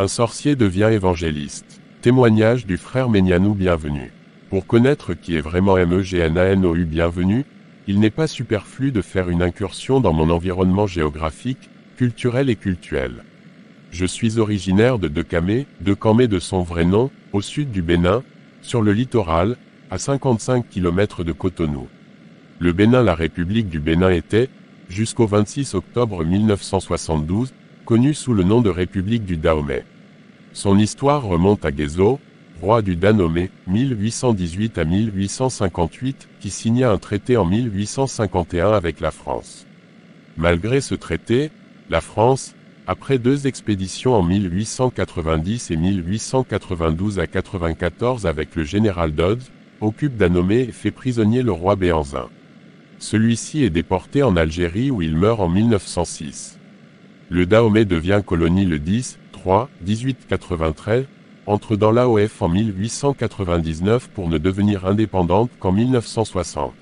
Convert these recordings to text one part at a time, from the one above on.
Un sorcier devient évangéliste. Témoignage du frère Ménianou. Bienvenue. Pour connaître qui est vraiment Megnanou bienvenue, il n'est pas superflu de faire une incursion dans mon environnement géographique, culturel et cultuel. Je suis originaire de Dekamé de son vrai nom, au sud du Bénin, sur le littoral, à 55 km de Cotonou. Le Bénin, la République du Bénin était, jusqu'au 26 octobre 1972, connue sous le nom de République du Dahomey. Son histoire remonte à Guézo, roi du Dahomey, 1818 à 1858, qui signa un traité en 1851 avec la France. Malgré ce traité, la France, après deux expéditions en 1890 et 1892 à 94 avec le général Dodds, occupe Dahomey et fait prisonnier le roi Béhanzin. Celui-ci est déporté en Algérie où il meurt en 1906. Le Dahomey devient colonie le 10/3/1893, entre dans l'AOF en 1899 pour ne devenir indépendante qu'en 1960.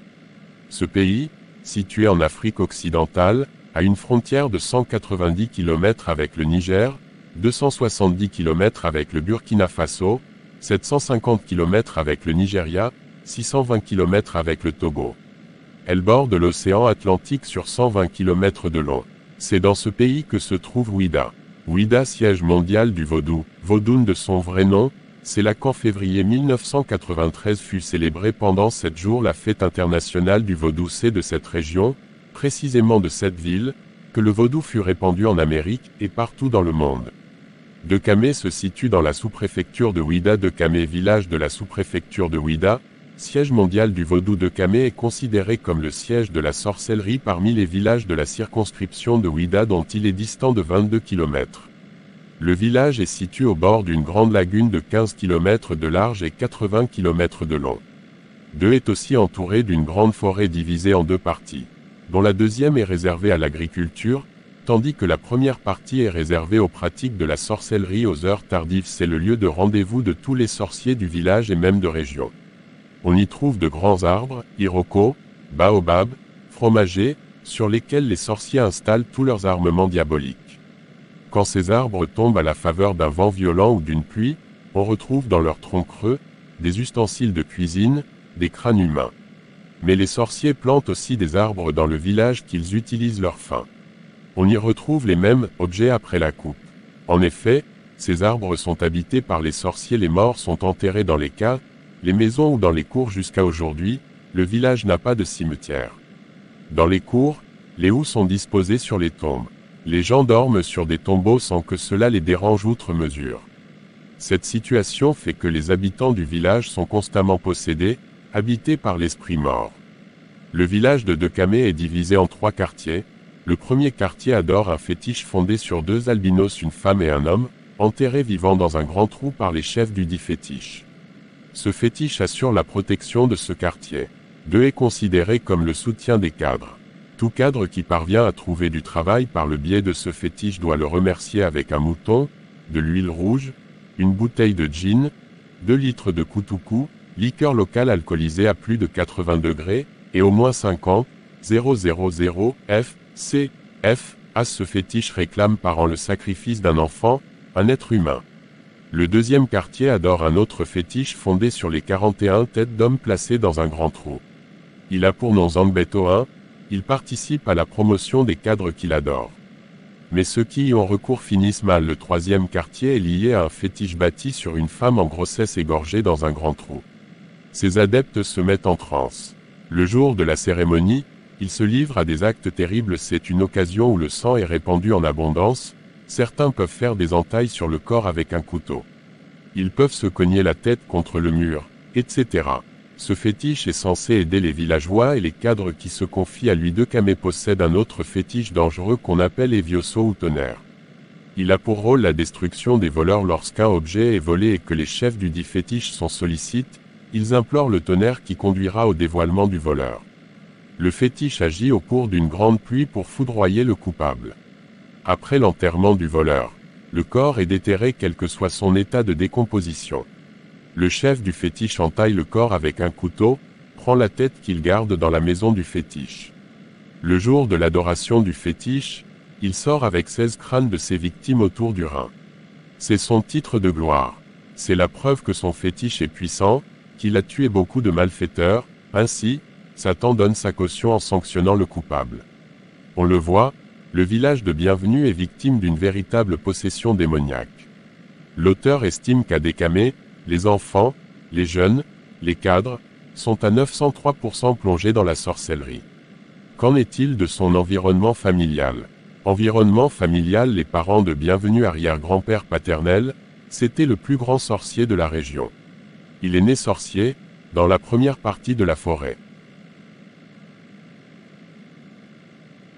Ce pays, situé en Afrique occidentale, a une frontière de 190 km avec le Niger, 270 km avec le Burkina Faso, 750 km avec le Nigeria, 620 km avec le Togo. Elle borde l'océan Atlantique sur 120 km de long. C'est dans ce pays que se trouve Ouidah. Ouidah, siège mondial du vaudou, Vaudoun de son vrai nom, c'est là qu'en février 1993 fut célébrée pendant 7 jours la fête internationale du vaudou. C'est de cette région, précisément de cette ville, que le vaudou fut répandu en Amérique et partout dans le monde. Dekamé se situe dans la sous-préfecture de Ouidah. Dekamé, village de la sous-préfecture de Ouidah, siège mondial du vaudou. Dekamé est considéré comme le siège de la sorcellerie parmi les villages de la circonscription de Ouidah dont il est distant de 22 km. Le village est situé au bord d'une grande lagune de 15 km de large et 80 km de long. Deux est aussi entouré d'une grande forêt divisée en deux parties, dont la deuxième est réservée à l'agriculture, tandis que la première partie est réservée aux pratiques de la sorcellerie aux heures tardives. C'est le lieu de rendez-vous de tous les sorciers du village et même de région. On y trouve de grands arbres, irocos, baobabs, fromagers, sur lesquels les sorciers installent tous leurs armements diaboliques. Quand ces arbres tombent à la faveur d'un vent violent ou d'une pluie, on retrouve dans leurs troncs creux, des ustensiles de cuisine, des crânes humains. Mais les sorciers plantent aussi des arbres dans le village qu'ils utilisent leur faim. On y retrouve les mêmes objets après la coupe. En effet, ces arbres sont habités par les sorciers. Les morts sont enterrés dans les caves, les maisons ou dans les cours. Jusqu'à aujourd'hui, le village n'a pas de cimetière. Dans les cours, les houx sont disposés sur les tombes. Les gens dorment sur des tombeaux sans que cela les dérange outre mesure. Cette situation fait que les habitants du village sont constamment possédés, habités par l'esprit mort. Le village de Dekamé est divisé en 3 quartiers. Le premier quartier adore un fétiche fondé sur 2 albinos, une femme et un homme, enterrés vivants dans un grand trou par les chefs du dit fétiche. Ce fétiche assure la protection de ce quartier. 2 est considéré comme le soutien des cadres. Tout cadre qui parvient à trouver du travail par le biais de ce fétiche doit le remercier avec un mouton, de l'huile rouge, une bouteille de gin, 2 litres de koutoukou, liqueur locale alcoolisée à plus de 80 degrés, et au moins 50 000 F. À ce fétiche réclame par an le sacrifice d'un enfant, un être humain. Le deuxième quartier adore un autre fétiche fondé sur les 41 têtes d'hommes placées dans un grand trou. Il a pour nom Zangbeto 1, il participe à la promotion des cadres qu'il adore. Mais ceux qui y ont recours finissent mal. Le troisième quartier est lié à un fétiche bâti sur une femme en grossesse égorgée dans un grand trou. Ces adeptes se mettent en transe. Le jour de la cérémonie, ils se livrent à des actes terribles. C'est une occasion où le sang est répandu en abondance. Certains peuvent faire des entailles sur le corps avec un couteau. Ils peuvent se cogner la tête contre le mur, etc. Ce fétiche est censé aider les villageois et les cadres qui se confient à lui. Dekamé possède un autre fétiche dangereux qu'on appelle Evioso ou tonnerre. Il a pour rôle la destruction des voleurs. Lorsqu'un objet est volé et que les chefs du dit fétiche sont sollicités, ils implorent le tonnerre qui conduira au dévoilement du voleur. Le fétiche agit au cours d'une grande pluie pour foudroyer le coupable. Après l'enterrement du voleur, le corps est déterré quel que soit son état de décomposition. Le chef du fétiche entaille le corps avec un couteau, prend la tête qu'il garde dans la maison du fétiche. Le jour de l'adoration du fétiche, il sort avec 16 crânes de ses victimes autour du rein. C'est son titre de gloire. C'est la preuve que son fétiche est puissant, qu'il a tué beaucoup de malfaiteurs, ainsi, Satan donne sa caution en sanctionnant le coupable. On le voit, le village de Bienvenue est victime d'une véritable possession démoniaque. L'auteur estime qu'à Décamé, les enfants, les jeunes, les cadres, sont à 903% plongés dans la sorcellerie. Qu'en est-il de son environnement familial? Environnement familial. Les parents de Bienvenue, arrière-grand-père paternel, c'était le plus grand sorcier de la région. Il est né sorcier, dans la première partie de la forêt.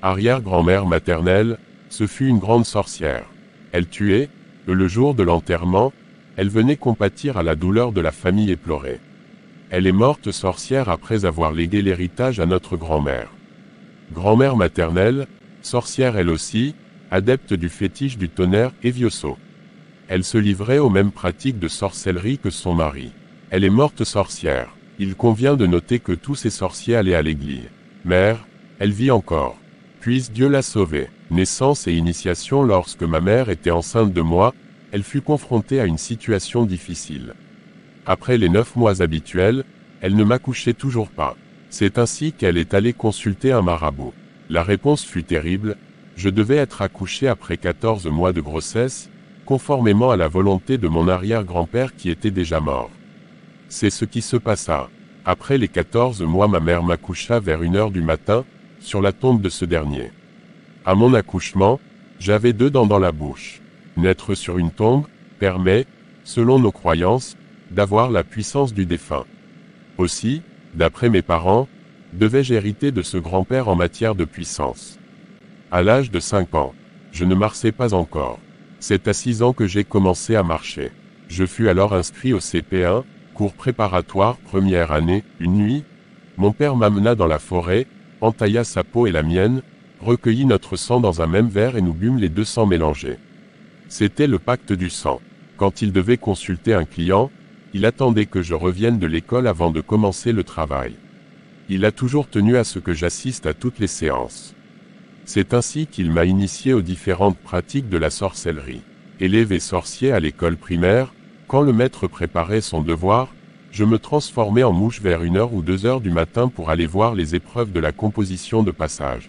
Arrière-grand-mère maternelle, ce fut une grande sorcière. Elle tuait, et le jour de l'enterrement, elle venait compatir à la douleur de la famille éplorée. Elle est morte sorcière après avoir légué l'héritage à notre grand-mère. Grand-mère maternelle, sorcière elle aussi, adepte du fétiche du tonnerre et Viosso. Elle se livrait aux mêmes pratiques de sorcellerie que son mari. Elle est morte sorcière. Il convient de noter que tous ces sorciers allaient à l'église. Mère, elle vit encore. Puisse Dieu la sauver. Naissance et initiation. Lorsque ma mère était enceinte de moi, elle fut confrontée à une situation difficile. Après les 9 mois habituels, elle ne m'accouchait toujours pas. C'est ainsi qu'elle est allée consulter un marabout. La réponse fut terrible, je devais être accouchée après 14 mois de grossesse, conformément à la volonté de mon arrière-grand-père qui était déjà mort. C'est ce qui se passa. Après les 14 mois, ma mère m'accoucha vers 1h du matin, sur la tombe de ce dernier. À mon accouchement, j'avais 2 dents dans la bouche. Naître sur une tombe, permet, selon nos croyances, d'avoir la puissance du défunt. Aussi, d'après mes parents, devais-je hériter de ce grand-père en matière de puissance. À l'âge de 5 ans, je ne marchais pas encore. C'est à 6 ans que j'ai commencé à marcher. Je fus alors inscrit au CP1, cours préparatoire, première année. Une nuit, mon père m'amena dans la forêt, entailla sa peau et la mienne, recueillit notre sang dans un même verre et nous bûmes les 2 sangs mélangés. C'était le pacte du sang. Quand il devait consulter un client, il attendait que je revienne de l'école avant de commencer le travail. Il a toujours tenu à ce que j'assiste à toutes les séances. C'est ainsi qu'il m'a initié aux différentes pratiques de la sorcellerie. Élève et sorcier à l'école primaire, quand le maître préparait son devoir, je me transformais en mouche vers 1h ou 2h du matin pour aller voir les épreuves de la composition de passage.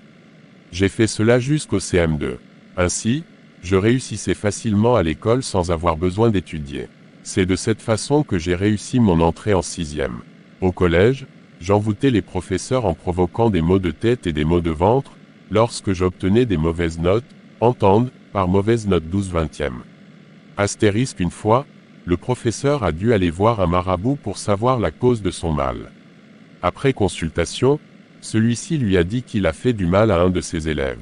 J'ai fait cela jusqu'au CM2. Ainsi, je réussissais facilement à l'école sans avoir besoin d'étudier. C'est de cette façon que j'ai réussi mon entrée en 6e. Au collège, j'envoûtais les professeurs en provoquant des maux de tête et des maux de ventre, lorsque j'obtenais des mauvaises notes, entende, par mauvaise note 12/20e. Astérisque. Une fois, le professeur a dû aller voir un marabout pour savoir la cause de son mal. Après consultation, celui-ci lui a dit qu'il a fait du mal à un de ses élèves.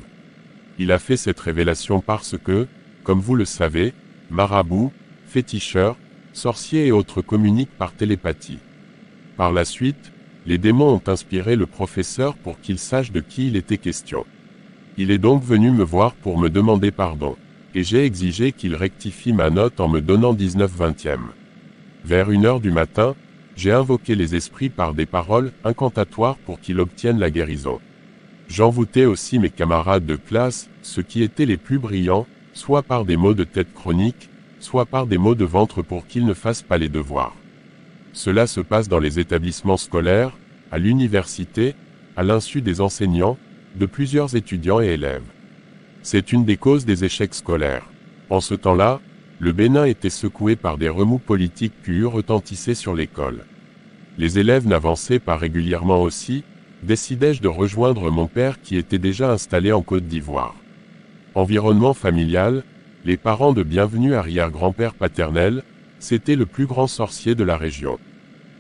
Il a fait cette révélation parce que, comme vous le savez, marabout, féticheur, sorciers et autres communiquent par télépathie. Par la suite, les démons ont inspiré le professeur pour qu'il sache de qui il était question. Il est donc venu me voir pour me demander pardon, et j'ai exigé qu'il rectifie ma note en me donnant 19/20e. Vers 1h du matin, j'ai invoqué les esprits par des paroles incantatoires pour qu'ils obtiennent la guérison. J'envoûtais aussi mes camarades de classe, ceux qui étaient les plus brillants, soit par des maux de tête chroniques, soit par des maux de ventre pour qu'ils ne fassent pas les devoirs. Cela se passe dans les établissements scolaires, à l'université, à l'insu des enseignants, de plusieurs étudiants et élèves. C'est une des causes des échecs scolaires. En ce temps-là, le Bénin était secoué par des remous politiques qui retentissaient sur l'école. Les élèves n'avançaient pas régulièrement aussi, décidai-je de rejoindre mon père qui était déjà installé en Côte d'Ivoire. Environnement familial, les parents de Bienvenue, arrière-grand-père paternel, c'était le plus grand sorcier de la région.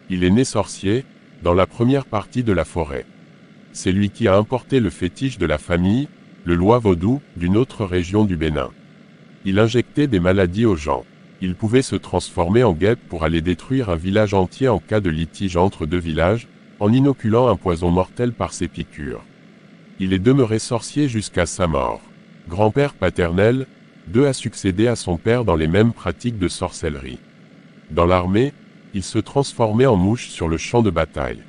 Il est né sorcier, dans la première partie de la forêt. C'est lui qui a importé le fétiche de la famille, le loi vaudou, d'une autre région du Bénin. Il injectait des maladies aux gens. Il pouvait se transformer en guêpe pour aller détruire un village entier en cas de litige entre 2 villages, en inoculant un poison mortel par ses piqûres. Il est demeuré sorcier jusqu'à sa mort. Grand-père paternel, a succédé à son père dans les mêmes pratiques de sorcellerie. Dans l'armée, il se transformait en mouche sur le champ de bataille.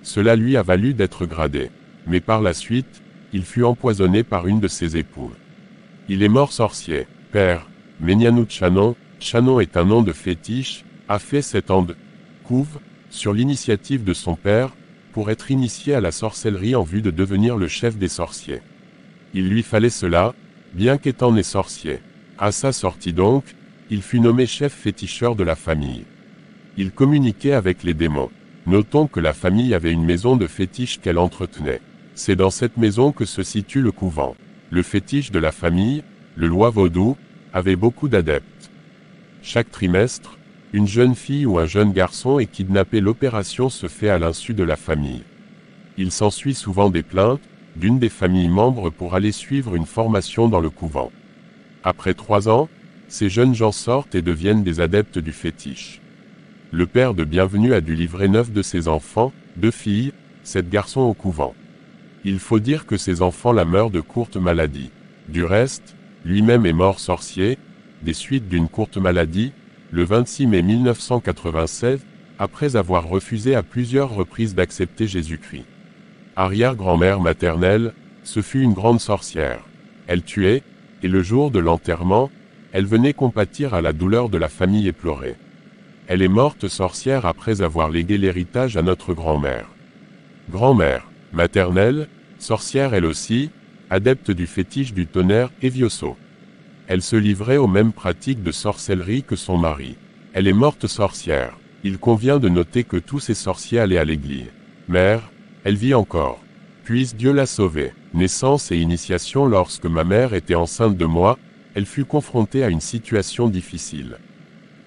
Cela lui a valu d'être gradé. Mais par la suite, il fut empoisonné par une de ses épouses. Il est mort sorcier. Père, Ménianou Chanon, Chanon est un nom de fétiche, a fait 7 ans de couve, sur l'initiative de son père, pour être initié à la sorcellerie en vue de devenir le chef des sorciers. Il lui fallait cela, bien qu'étant né sorcier. À sa sortie donc, il fut nommé chef féticheur de la famille. Il communiquait avec les démons. Notons que la famille avait une maison de fétiche qu'elle entretenait. C'est dans cette maison que se situe le couvent. Le fétiche de la famille, le loi vaudou, avait beaucoup d'adeptes. Chaque trimestre, une jeune fille ou un jeune garçon est kidnappé. L'opération se fait à l'insu de la famille. Il s'ensuit souvent des plaintes d'une des familles membres pour aller suivre une formation dans le couvent. Après 3 ans, ces jeunes gens sortent et deviennent des adeptes du fétiche. Le père de Bienvenue a dû livrer 9 de ses enfants, 2 filles, 7 garçons au couvent. Il faut dire que ces enfants la meurent de courtes maladies. Du reste, lui-même est mort sorcier, des suites d'une courte maladie, le 26 mai 1996, après avoir refusé à plusieurs reprises d'accepter Jésus-Christ. Arrière-grand-mère maternelle, ce fut une grande sorcière. Elle tuait, et le jour de l'enterrement, elle venait compatir à la douleur de la famille éplorée. Elle est morte sorcière après avoir légué l'héritage à notre grand-mère. Grand-mère, maternelle, sorcière elle aussi, adepte du fétiche du tonnerre Evioso. Elle se livrait aux mêmes pratiques de sorcellerie que son mari. Elle est morte sorcière. Il convient de noter que tous ces sorciers allaient à l'église. Mère, elle vit encore. Puisse Dieu la sauver. Naissance et initiation. Lorsque ma mère était enceinte de moi, elle fut confrontée à une situation difficile.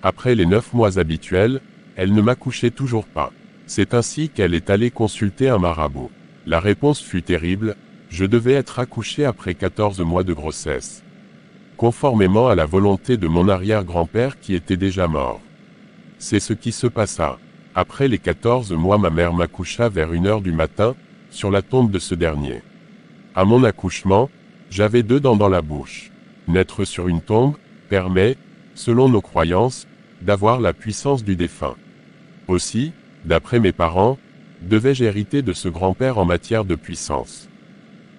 Après les 9 mois habituels, elle ne m'accouchait toujours pas. C'est ainsi qu'elle est allée consulter un marabout. La réponse fut terrible, je devais être accouchée après 14 mois de grossesse. Conformément à la volonté de mon arrière-grand-père qui était déjà mort. C'est ce qui se passa. Après les 14 mois, ma mère m'accoucha vers 1h du matin, sur la tombe de ce dernier. À mon accouchement, j'avais 2 dents dans la bouche. Naître sur une tombe, permet, selon nos croyances, d'avoir la puissance du défunt. Aussi, d'après mes parents, devais-je hériter de ce grand-père en matière de puissance.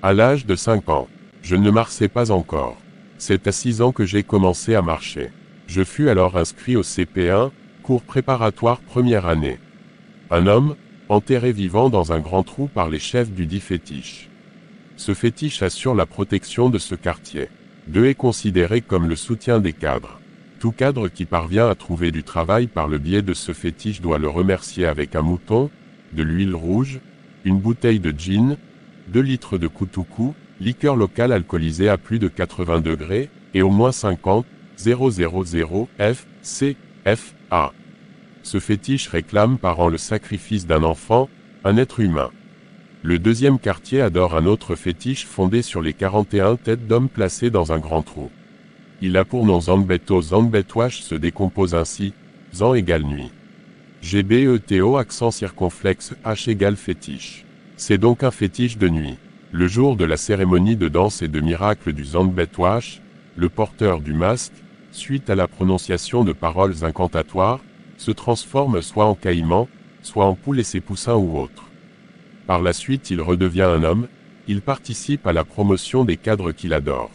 À l'âge de 5 ans, je ne marchais pas encore. C'est à 6 ans que j'ai commencé à marcher. Je fus alors inscrit au CP1, cours préparatoire première année. Un homme, enterré vivant dans un grand trou par les chefs du dit fétiche. Ce fétiche assure la protection de ce quartier. 2 est considéré comme le soutien des cadres. Tout cadre qui parvient à trouver du travail par le biais de ce fétiche doit le remercier avec un mouton, de l'huile rouge, une bouteille de gin, 2 litres de koutoukou, liqueur locale alcoolisée à plus de 80 degrés, et au moins 50 000 F, C, F, A. Ce fétiche réclame par an le sacrifice d'un enfant, un être humain. Le deuxième quartier adore un autre fétiche fondé sur les 41 têtes d'hommes placées dans un grand trou. Il a pour nom Zangbeto. Zangbetwash se décompose ainsi, Zan égale nuit. GBETO accent circonflexe H égale fétiche. C'est donc un fétiche de nuit. Le jour de la cérémonie de danse et de miracle du Zangbetwash, le porteur du masque, suite à la prononciation de paroles incantatoires, se transforme soit en caïman, soit en poule et ses poussins ou autres. Par la suite il redevient un homme, il participe à la promotion des cadres qu'il adore.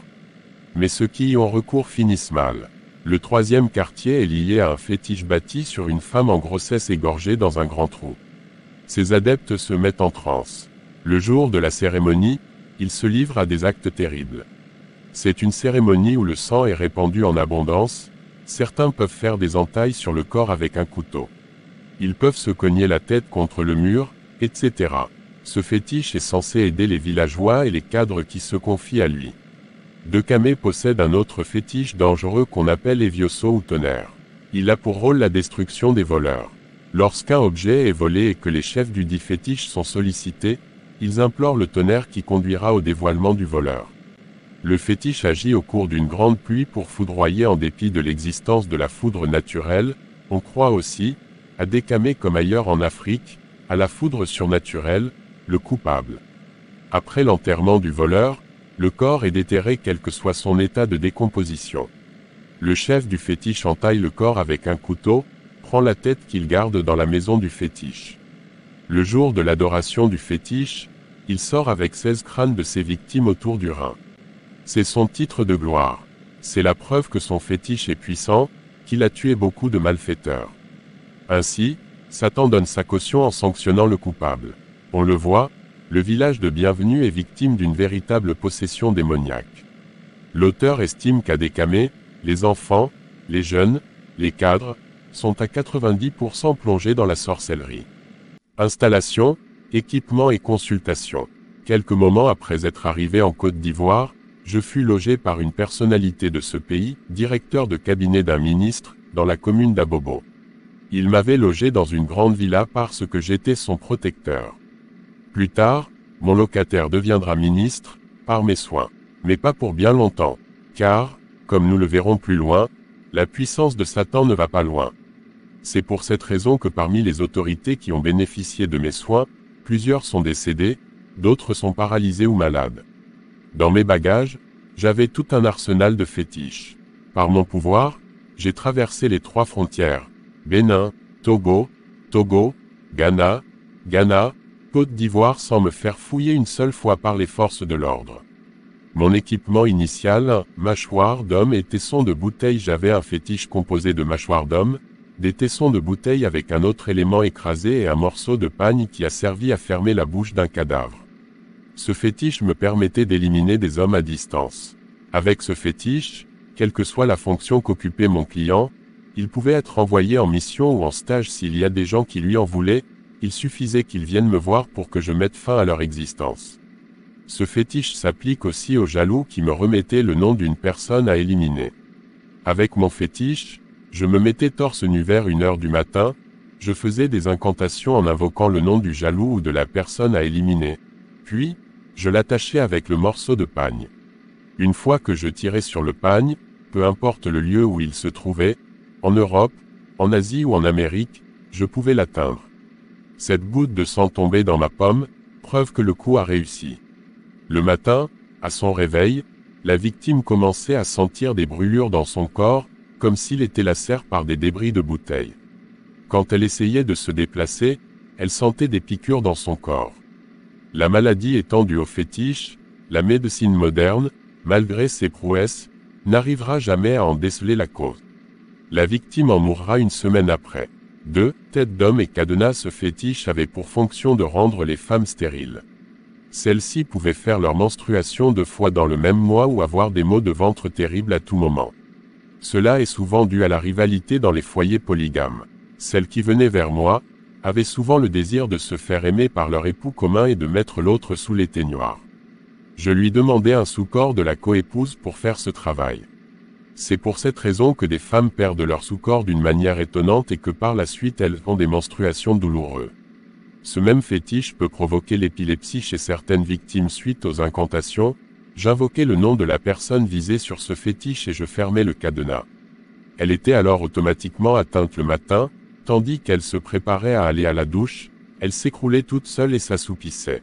Mais ceux qui y ont recours finissent mal. Le troisième quartier est lié à un fétiche bâti sur une femme en grossesse égorgée dans un grand trou. Ces adeptes se mettent en transe. Le jour de la cérémonie, ils se livrent à des actes terribles. C'est une cérémonie où le sang est répandu en abondance, certains peuvent faire des entailles sur le corps avec un couteau. Ils peuvent se cogner la tête contre le mur, etc. Ce fétiche est censé aider les villageois et les cadres qui se confient à lui. Dekame possède un autre fétiche dangereux qu'on appelle Evioso ou tonnerre. Il a pour rôle la destruction des voleurs. Lorsqu'un objet est volé et que les chefs du dit fétiche sont sollicités, ils implorent le tonnerre qui conduira au dévoilement du voleur. Le fétiche agit au cours d'une grande pluie pour foudroyer en dépit de l'existence de la foudre naturelle. On croit aussi, à Dekame comme ailleurs en Afrique, à la foudre surnaturelle, le coupable. Après l'enterrement du voleur, le corps est déterré quel que soit son état de décomposition. Le chef du fétiche entaille le corps avec un couteau, prend la tête qu'il garde dans la maison du fétiche. Le jour de l'adoration du fétiche, il sort avec 16 crânes de ses victimes autour du rein. C'est son titre de gloire. C'est la preuve que son fétiche est puissant, qu'il a tué beaucoup de malfaiteurs. Ainsi, Satan donne sa caution en sanctionnant le coupable. On le voit, le village de Bienvenue est victime d'une véritable possession démoniaque. L'auteur estime qu'à Décamé, les enfants, les jeunes, les cadres, sont à 90% plongés dans la sorcellerie. Installation, équipement et consultation. Quelques moments après être arrivé en Côte d'Ivoire, je fus logé par une personnalité de ce pays, directeur de cabinet d'un ministre, dans la commune d'Abobo. Il m'avait logé dans une grande villa parce que j'étais son protecteur. Plus tard, mon locataire deviendra ministre, par mes soins. Mais pas pour bien longtemps, car, comme nous le verrons plus loin, la puissance de Satan ne va pas loin. C'est pour cette raison que parmi les autorités qui ont bénéficié de mes soins, plusieurs sont décédés, d'autres sont paralysés ou malades. Dans mes bagages, j'avais tout un arsenal de fétiches. Par mon pouvoir, j'ai traversé les 3 frontières, Bénin, Togo, Ghana, Côte d'Ivoire sans me faire fouiller une seule fois par les forces de l'ordre. Mon équipement initial, mâchoire d'homme et tesson de bouteille. J'avais un fétiche composé de mâchoire d'homme, des tessons de bouteille avec un autre élément écrasé et un morceau de pagne qui a servi à fermer la bouche d'un cadavre. Ce fétiche me permettait d'éliminer des hommes à distance. Avec ce fétiche, quelle que soit la fonction qu'occupait mon client, il pouvait être envoyé en mission ou en stage s'il y a des gens qui lui en voulaient, il suffisait qu'ils viennent me voir pour que je mette fin à leur existence. Ce fétiche s'applique aussi aux jaloux qui me remettaient le nom d'une personne à éliminer. Avec mon fétiche, je me mettais torse nu vers 1h du matin, je faisais des incantations en invoquant le nom du jaloux ou de la personne à éliminer. Puis, je l'attachais avec le morceau de pagne. Une fois que je tirais sur le pagne, peu importe le lieu où il se trouvait, en Europe, en Asie ou en Amérique, je pouvais l'atteindre. Cette goutte de sang tombait dans ma pomme, preuve que le coup a réussi. Le matin, à son réveil, la victime commençait à sentir des brûlures dans son corps, comme s'il était lacéré par des débris de bouteilles. Quand elle essayait de se déplacer, elle sentait des piqûres dans son corps. La maladie étant due au fétiche, la médecine moderne, malgré ses prouesses, n'arrivera jamais à en déceler la cause. La victime en mourra 1 semaine après. 2. Tête d'homme et cadenas. Ce fétiche avait pour fonction de rendre les femmes stériles. Celles-ci pouvaient faire leur menstruation 2 fois dans le même mois ou avoir des maux de ventre terribles à tout moment. Cela est souvent dû à la rivalité dans les foyers polygames. Celles qui venaient vers moi, avaient souvent le désir de se faire aimer par leur époux commun et de mettre l'autre sous l'éteignoir. Je lui demandais un sous-corps de la coépouse pour faire ce travail. C'est pour cette raison que des femmes perdent leur sous-corps d'une manière étonnante et que par la suite elles ont des menstruations douloureuses. Ce même fétiche peut provoquer l'épilepsie chez certaines victimes suite aux incantations. J'invoquais le nom de la personne visée sur ce fétiche et je fermais le cadenas. Elle était alors automatiquement atteinte le matin, tandis qu'elle se préparait à aller à la douche, elle s'écroulait toute seule et s'assoupissait.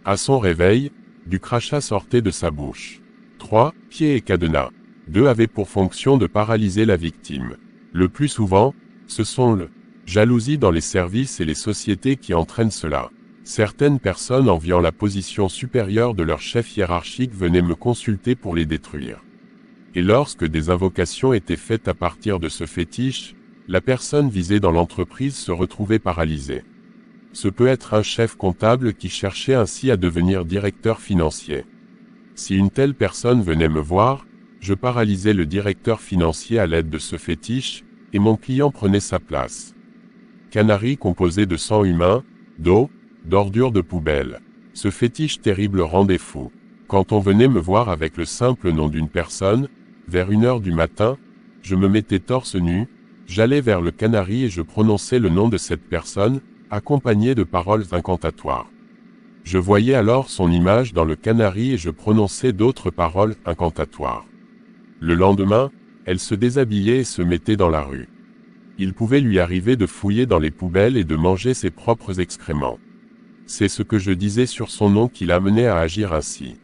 À son réveil, du crachat sortait de sa bouche. 3. Pieds et cadenas. 2 avaient pour fonction de paralyser la victime. Le plus souvent, ce sont la jalousie dans les services et les sociétés qui entraînent cela. Certaines personnes enviant la position supérieure de leur chef hiérarchique venaient me consulter pour les détruire. Et lorsque des invocations étaient faites à partir de ce fétiche, la personne visée dans l'entreprise se retrouvait paralysée. Ce peut être un chef comptable qui cherchait ainsi à devenir directeur financier. Si une telle personne venait me voir, je paralysais le directeur financier à l'aide de ce fétiche, et mon client prenait sa place. Canari composé de sang humain, d'eau, d'ordures de poubelle. Ce fétiche terrible rendait fou. Quand on venait me voir avec le simple nom d'une personne, vers 1h du matin, je me mettais torse nu, j'allais vers le canari et je prononçais le nom de cette personne, accompagné de paroles incantatoires. Je voyais alors son image dans le canari et je prononçais d'autres paroles incantatoires. Le lendemain, elle se déshabillait et se mettait dans la rue. Il pouvait lui arriver de fouiller dans les poubelles et de manger ses propres excréments. C'est ce que je disais sur son nom qui l'amenait à agir ainsi.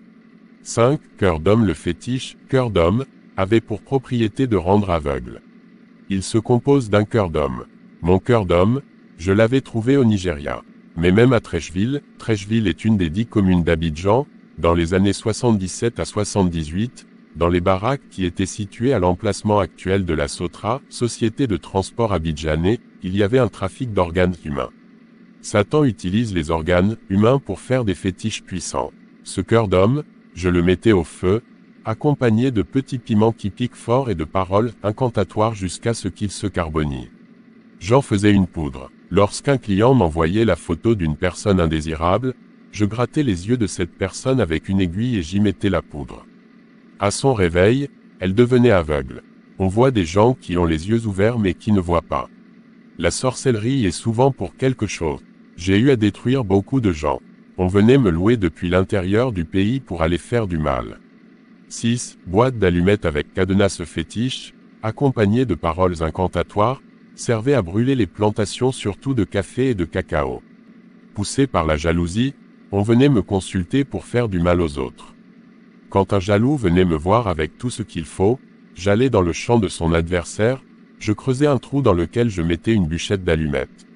5. Cœur d'homme. Le fétiche, cœur d'homme, avait pour propriété de rendre aveugle. Il se compose d'un cœur d'homme. Mon cœur d'homme, je l'avais trouvé au Nigeria. Mais même à Treichville est une des 10 communes d'Abidjan, dans les années 77 à 78, Dans les baraques qui étaient situées à l'emplacement actuel de la Sotra, société de transport abidjanais, il y avait un trafic d'organes humains. Satan utilise les organes humains pour faire des fétiches puissants. Ce cœur d'homme, je le mettais au feu, accompagné de petits piments qui piquent fort et de paroles incantatoires jusqu'à ce qu'il se carbonise. J'en faisais une poudre. Lorsqu'un client m'envoyait la photo d'une personne indésirable, je grattais les yeux de cette personne avec une aiguille et j'y mettais la poudre. À son réveil, elle devenait aveugle. On voit des gens qui ont les yeux ouverts mais qui ne voient pas. La sorcellerie est souvent pour quelque chose. J'ai eu à détruire beaucoup de gens. On venait me louer depuis l'intérieur du pays pour aller faire du mal. 6. Boîte d'allumettes avec cadenas fétiche, accompagnée de paroles incantatoires, servait à brûler les plantations surtout de café et de cacao. Poussé par la jalousie, on venait me consulter pour faire du mal aux autres. Quand un jaloux venait me voir avec tout ce qu'il faut, j'allais dans le champ de son adversaire, je creusais un trou dans lequel je mettais une bûchette d'allumettes.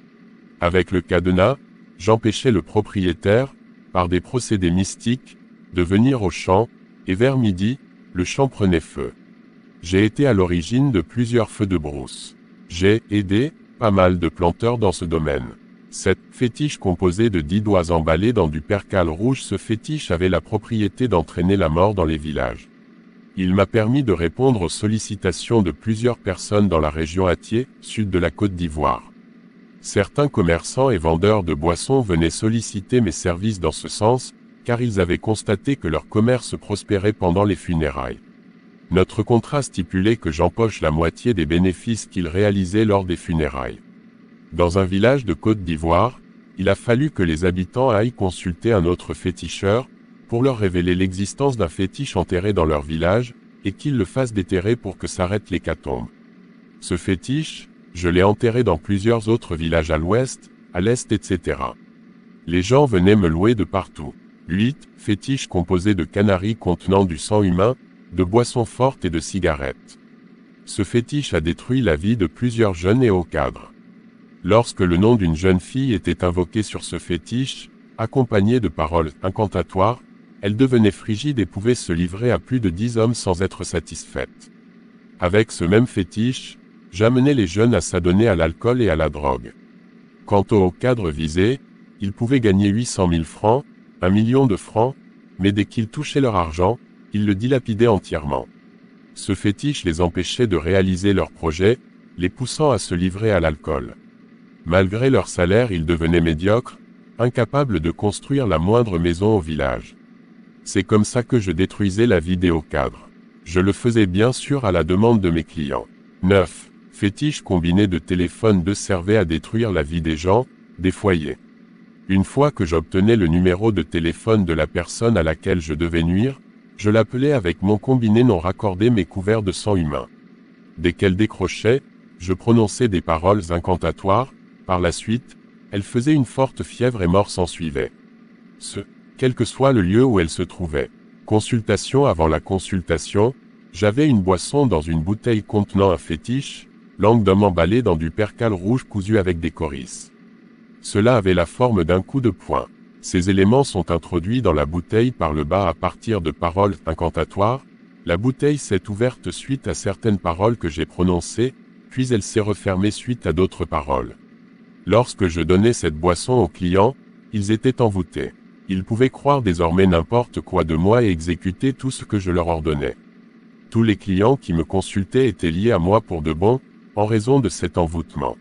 Avec le cadenas, j'empêchais le propriétaire, par des procédés mystiques, de venir au champ, et vers midi, le champ prenait feu. J'ai été à l'origine de plusieurs feux de brousse. J'ai aidé pas mal de planteurs dans ce domaine. Cette fétiche composée de 10 doigts emballés dans du percale rouge, ce fétiche avait la propriété d'entraîner la mort dans les villages. Il m'a permis de répondre aux sollicitations de plusieurs personnes dans la région Attier, sud de la Côte d'Ivoire. Certains commerçants et vendeurs de boissons venaient solliciter mes services dans ce sens, car ils avaient constaté que leur commerce prospérait pendant les funérailles. Notre contrat stipulait que j'empoche la moitié des bénéfices qu'ils réalisaient lors des funérailles. Dans un village de Côte d'Ivoire, il a fallu que les habitants aillent consulter un autre féticheur, pour leur révéler l'existence d'un fétiche enterré dans leur village, et qu'ils le fassent déterrer pour que s'arrête l'hécatombe. Ce fétiche, je l'ai enterré dans plusieurs autres villages à l'ouest, à l'est, etc. Les gens venaient me louer de partout. 8. Fétiche composé de canaries contenant du sang humain, de boissons fortes et de cigarettes. Ce fétiche a détruit la vie de plusieurs jeunes et hauts cadres. Lorsque le nom d'une jeune fille était invoqué sur ce fétiche, accompagné de paroles incantatoires, elle devenait frigide et pouvait se livrer à plus de 10 hommes sans être satisfaite. Avec ce même fétiche, j'amenais les jeunes à s'adonner à l'alcool et à la drogue. Quant aux hauts cadres visés, ils pouvaient gagner 800 000 francs, 1 million de francs, mais dès qu'ils touchaient leur argent, ils le dilapidaient entièrement. Ce fétiche les empêchait de réaliser leurs projets, les poussant à se livrer à l'alcool. Malgré leur salaire, ils devenaient médiocres, incapables de construire la moindre maison au village. C'est comme ça que je détruisais la vie des hauts cadres. Je le faisais bien sûr à la demande de mes clients. 9. Fétiche combiné de téléphone 2 servait à détruire la vie des gens, des foyers. Une fois que j'obtenais le numéro de téléphone de la personne à laquelle je devais nuire, je l'appelais avec mon combiné non raccordé mais couvert de sang humain. Dès qu'elle décrochait, je prononçais des paroles incantatoires, par la suite, elle faisait une forte fièvre et mort s'ensuivait. Quel que soit le lieu où elle se trouvait. Consultation avant la consultation, j'avais une boisson dans une bouteille contenant un fétiche, langue d'homme emballée dans du percale rouge cousu avec des corisses. Cela avait la forme d'un coup de poing. Ces éléments sont introduits dans la bouteille par le bas à partir de paroles incantatoires. La bouteille s'est ouverte suite à certaines paroles que j'ai prononcées, puis elle s'est refermée suite à d'autres paroles. Lorsque je donnais cette boisson aux clients, ils étaient envoûtés. Ils pouvaient croire désormais n'importe quoi de moi et exécuter tout ce que je leur ordonnais. Tous les clients qui me consultaient étaient liés à moi pour de bon, en raison de cet envoûtement.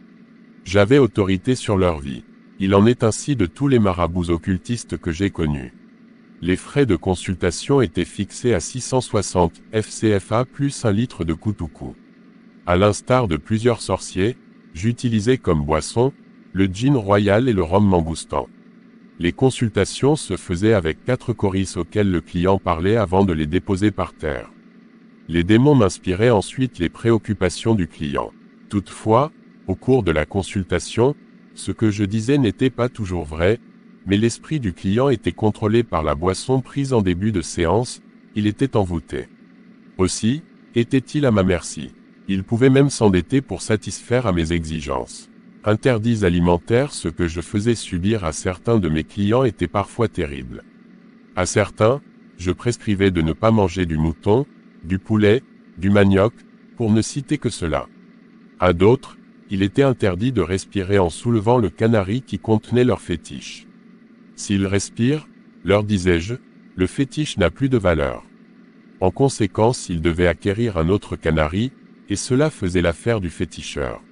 J'avais autorité sur leur vie. Il en est ainsi de tous les marabouts occultistes que j'ai connus. Les frais de consultation étaient fixés à 660 FCFA plus 1 litre de Koutoukou. À l'instar de plusieurs sorciers, j'utilisais comme boisson, le gin royal et le rhum mangoustan. Les consultations se faisaient avec 4 corisses auxquelles le client parlait avant de les déposer par terre. Les démons m'inspiraient ensuite les préoccupations du client. Toutefois, au cours de la consultation, ce que je disais n'était pas toujours vrai, mais l'esprit du client était contrôlé par la boisson prise en début de séance, il était envoûté. Aussi, était-il à ma merci. Il pouvait même s'endetter pour satisfaire à mes exigences. Interdits alimentaires, ce que je faisais subir à certains de mes clients était parfois terrible. À certains, je prescrivais de ne pas manger du mouton, du poulet, du manioc, pour ne citer que cela. À d'autres, il était interdit de respirer en soulevant le canari qui contenait leur fétiche. S'ils respirent, leur disais-je, le fétiche n'a plus de valeur. En conséquence, ils devaient acquérir un autre canari, et cela faisait l'affaire du féticheur.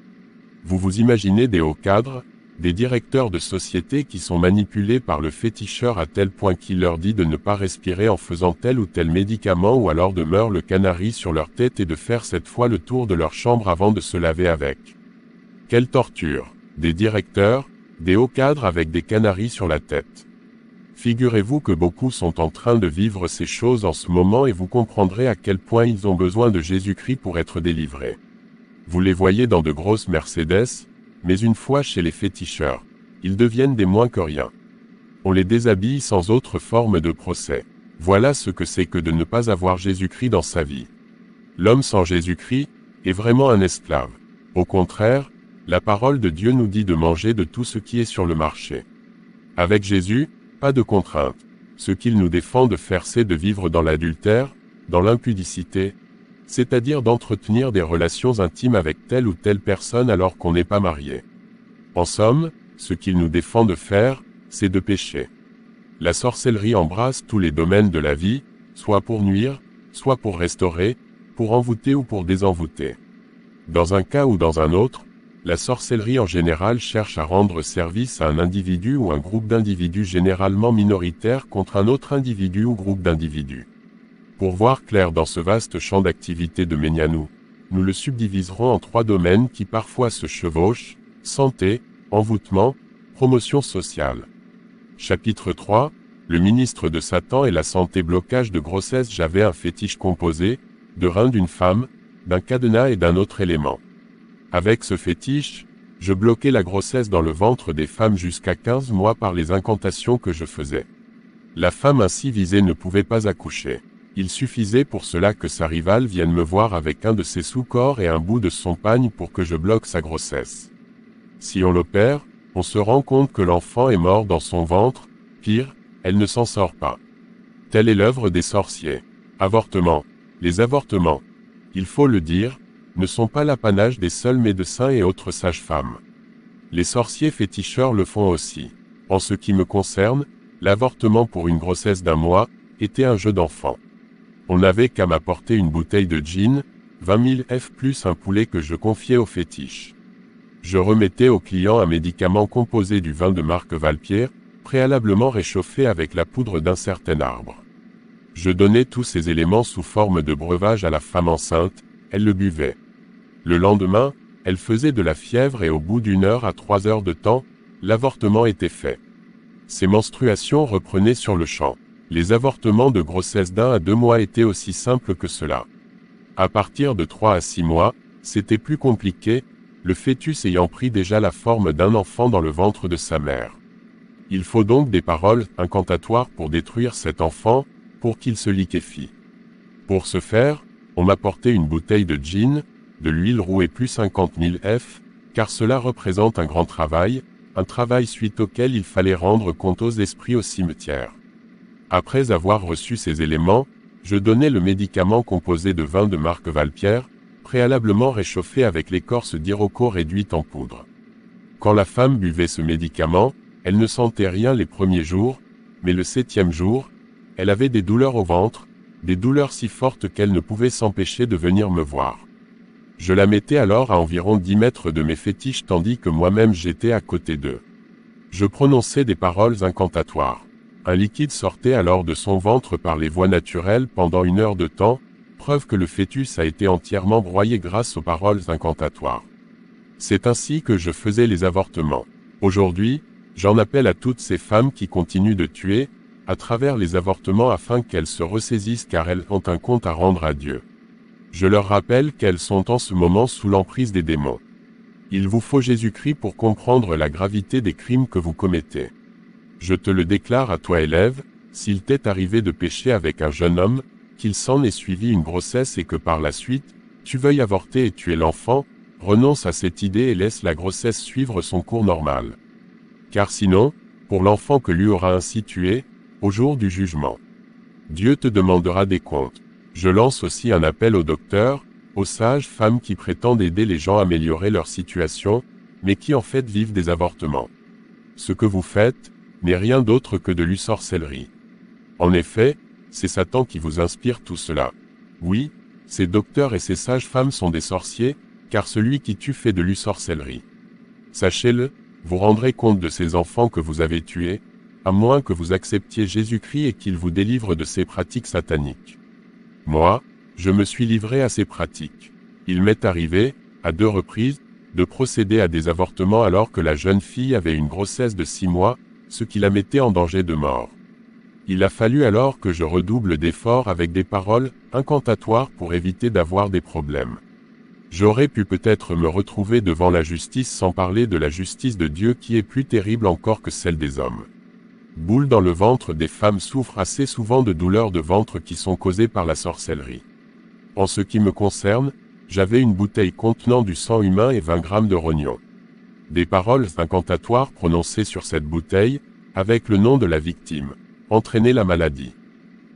Vous vous imaginez des hauts cadres, des directeurs de sociétés qui sont manipulés par le féticheur à tel point qu'il leur dit de ne pas respirer en faisant tel ou tel médicament ou alors de meurtre le canari sur leur tête et de faire cette fois le tour de leur chambre avant de se laver avec. Quelle torture! Des directeurs, des hauts cadres avec des canaris sur la tête. Figurez-vous que beaucoup sont en train de vivre ces choses en ce moment et vous comprendrez à quel point ils ont besoin de Jésus-Christ pour être délivrés. Vous les voyez dans de grosses Mercedes, mais une fois chez les féticheurs, ils deviennent des moins que rien. On les déshabille sans autre forme de procès. Voilà ce que c'est que de ne pas avoir Jésus-Christ dans sa vie. L'homme sans Jésus-Christ est vraiment un esclave. Au contraire, la parole de Dieu nous dit de manger de tout ce qui est sur le marché. Avec Jésus, pas de contrainte. Ce qu'il nous défend de faire, c'est de vivre dans l'adultère, dans l'impudicité, c'est-à-dire d'entretenir des relations intimes avec telle ou telle personne alors qu'on n'est pas marié. En somme, ce qu'il nous défend de faire, c'est de pécher. La sorcellerie embrasse tous les domaines de la vie, soit pour nuire, soit pour restaurer, pour envoûter ou pour désenvoûter. Dans un cas ou dans un autre, la sorcellerie en général cherche à rendre service à un individu ou un groupe d'individus généralement minoritaires contre un autre individu ou groupe d'individus. Pour voir clair dans ce vaste champ d'activité de Ménianou, nous le subdiviserons en 3 domaines qui parfois se chevauchent: santé, envoûtement, promotion sociale. Chapitre 3, le ministre de Satan et la santé. Blocage de grossesse. J'avais un fétiche composé de reins d'une femme, d'un cadenas et d'un autre élément. Avec ce fétiche, je bloquais la grossesse dans le ventre des femmes jusqu'à 15 mois par les incantations que je faisais. La femme ainsi visée ne pouvait pas accoucher. Il suffisait pour cela que sa rivale vienne me voir avec un de ses sous-corps et un bout de son pagne pour que je bloque sa grossesse. Si on l'opère, on se rend compte que l'enfant est mort dans son ventre, pire, elle ne s'en sort pas. Telle est l'œuvre des sorciers. Avortement. Les avortements, il faut le dire, ne sont pas l'apanage des seuls médecins et autres sages-femmes. Les sorciers féticheurs le font aussi. En ce qui me concerne, l'avortement pour une grossesse d'1 mois était un jeu d'enfant. On n'avait qu'à m'apporter une bouteille de gin, 20 000 F plus un poulet que je confiais au fétiche. Je remettais au client un médicament composé du vin de marque Valpierre, préalablement réchauffé avec la poudre d'un certain arbre. Je donnais tous ces éléments sous forme de breuvage à la femme enceinte, elle le buvait. Le lendemain, elle faisait de la fièvre et au bout d'1 heure à 3 heures de temps, l'avortement était fait. Ses menstruations reprenaient sur le champ. Les avortements de grossesse d'1 à 2 mois étaient aussi simples que cela. À partir de 3 à 6 mois, c'était plus compliqué, le fœtus ayant pris déjà la forme d'un enfant dans le ventre de sa mère. Il faut donc des paroles incantatoires pour détruire cet enfant, pour qu'il se liquéfie. Pour ce faire, on m'apportait une bouteille de gin, de l'huile rouée plus 50 000 F, car cela représente un grand travail, un travail suite auquel il fallait rendre compte aux esprits au cimetière. Après avoir reçu ces éléments, je donnais le médicament composé de vin de marque Valpierre, préalablement réchauffé avec l'écorce d'iroko réduite en poudre. Quand la femme buvait ce médicament, elle ne sentait rien les premiers jours, mais le 7e jour, elle avait des douleurs au ventre, des douleurs si fortes qu'elle ne pouvait s'empêcher de venir me voir. Je la mettais alors à environ 10 mètres de mes fétiches tandis que moi-même j'étais à côté d'eux. Je prononçais des paroles incantatoires. Un liquide sortait alors de son ventre par les voies naturelles pendant 1 heure de temps, preuve que le fœtus a été entièrement broyé grâce aux paroles incantatoires. C'est ainsi que je faisais les avortements. Aujourd'hui, j'en appelle à toutes ces femmes qui continuent de tuer, à travers les avortements afin qu'elles se ressaisissent car elles ont un compte à rendre à Dieu. Je leur rappelle qu'elles sont en ce moment sous l'emprise des démons. Il vous faut Jésus-Christ pour comprendre la gravité des crimes que vous commettez. Je te le déclare à toi élève, s'il t'est arrivé de pécher avec un jeune homme, qu'il s'en ait suivi une grossesse et que par la suite, tu veuilles avorter et tuer l'enfant, renonce à cette idée et laisse la grossesse suivre son cours normal. Car sinon, pour l'enfant que lui aura ainsi tué, au jour du jugement, Dieu te demandera des comptes. Je lance aussi un appel aux docteurs, aux sages femmes qui prétendent aider les gens à améliorer leur situation, mais qui en fait vivent des avortements. Ce que vous faites n'est rien d'autre que de l'usorcellerie. En effet, c'est Satan qui vous inspire tout cela. Oui, ces docteurs et ces sages femmes sont des sorciers, car celui qui tue fait de l'usorcellerie. Sachez-le, vous rendrez compte de ces enfants que vous avez tués, à moins que vous acceptiez Jésus-Christ et qu'il vous délivre de ces pratiques sataniques. Moi, je me suis livré à ces pratiques. Il m'est arrivé, à 2 reprises, de procéder à des avortements alors que la jeune fille avait une grossesse de 6 mois, ce qui la mettait en danger de mort. Il a fallu alors que je redouble d'efforts avec des paroles incantatoires pour éviter d'avoir des problèmes. J'aurais pu peut-être me retrouver devant la justice sans parler de la justice de Dieu qui est plus terrible encore que celle des hommes. Boule dans le ventre des femmes souffrent assez souvent de douleurs de ventre qui sont causées par la sorcellerie. En ce qui me concerne, j'avais une bouteille contenant du sang humain et 20 grammes de rognon. Des paroles incantatoires prononcées sur cette bouteille, avec le nom de la victime, entraînaient la maladie.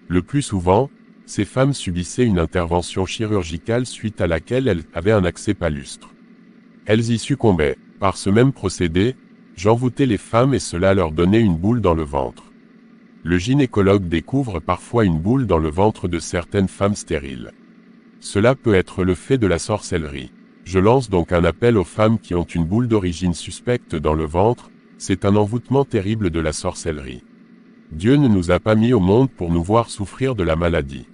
Le plus souvent, ces femmes subissaient une intervention chirurgicale suite à laquelle elles avaient un accès palustre. Elles y succombaient. Par ce même procédé, j'envoûtais les femmes et cela leur donnait une boule dans le ventre. Le gynécologue découvre parfois une boule dans le ventre de certaines femmes stériles. Cela peut être le fait de la sorcellerie. Je lance donc un appel aux femmes qui ont une boule d'origine suspecte dans le ventre, c'est un envoûtement terrible de la sorcellerie. Dieu ne nous a pas mis au monde pour nous voir souffrir de la maladie.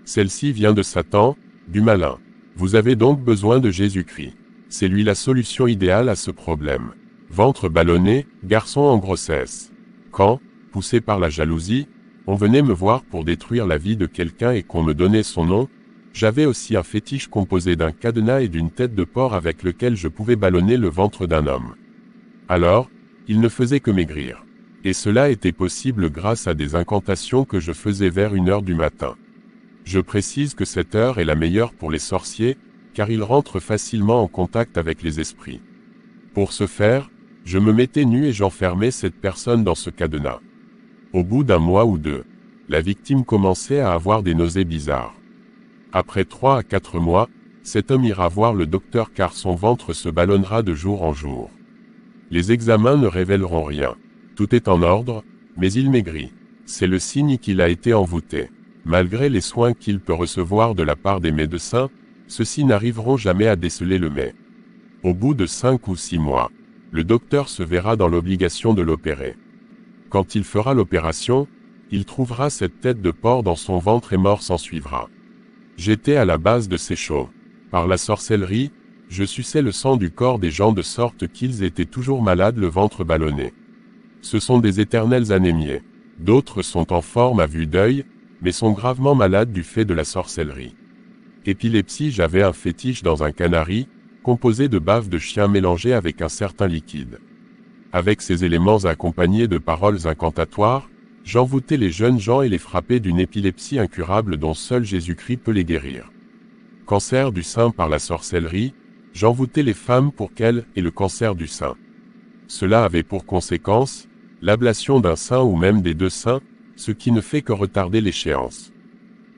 Celle-ci vient de Satan, du malin. Vous avez donc besoin de Jésus-Christ. C'est lui la solution idéale à ce problème. Ventre ballonné, garçon en grossesse. Quand, poussé par la jalousie, on venait me voir pour détruire la vie de quelqu'un et qu'on me donnait son nom, j'avais aussi un fétiche composé d'un cadenas et d'une tête de porc avec lequel je pouvais ballonner le ventre d'un homme. Alors, il ne faisait que maigrir. Et cela était possible grâce à des incantations que je faisais vers 1h du matin. Je précise que cette heure est la meilleure pour les sorciers, car ils rentrent facilement en contact avec les esprits. Pour ce faire, je me mettais nu et j'enfermais cette personne dans ce cadenas. Au bout d'1 mois ou 2, la victime commençait à avoir des nausées bizarres. Après 3 à 4 mois, cet homme ira voir le docteur car son ventre se ballonnera de jour en jour. Les examens ne révéleront rien. Tout est en ordre, mais il maigrit. C'est le signe qu'il a été envoûté. Malgré les soins qu'il peut recevoir de la part des médecins, ceux-ci n'arriveront jamais à déceler le mais. Au bout de 5 ou 6 mois, le docteur se verra dans l'obligation de l'opérer. Quand il fera l'opération, il trouvera cette tête de porc dans son ventre et mort s'ensuivra. J'étais à la base de ces choses. Par la sorcellerie, je suçais le sang du corps des gens de sorte qu'ils étaient toujours malades le ventre ballonné. Ce sont des éternels anémiés. D'autres sont en forme à vue d'œil, mais sont gravement malades du fait de la sorcellerie. Épilepsie, j'avais un fétiche dans un canari, composé de bave de chien mélangée avec un certain liquide. Avec ces éléments accompagnés de paroles incantatoires, j'envoûtais les jeunes gens et les frappais d'une épilepsie incurable dont seul Jésus-Christ peut les guérir. Cancer du sein par la sorcellerie, j'envoûtais les femmes pour qu'elles aient le cancer du sein. Cela avait pour conséquence l'ablation d'un sein ou même des 2 seins, ce qui ne fait que retarder l'échéance.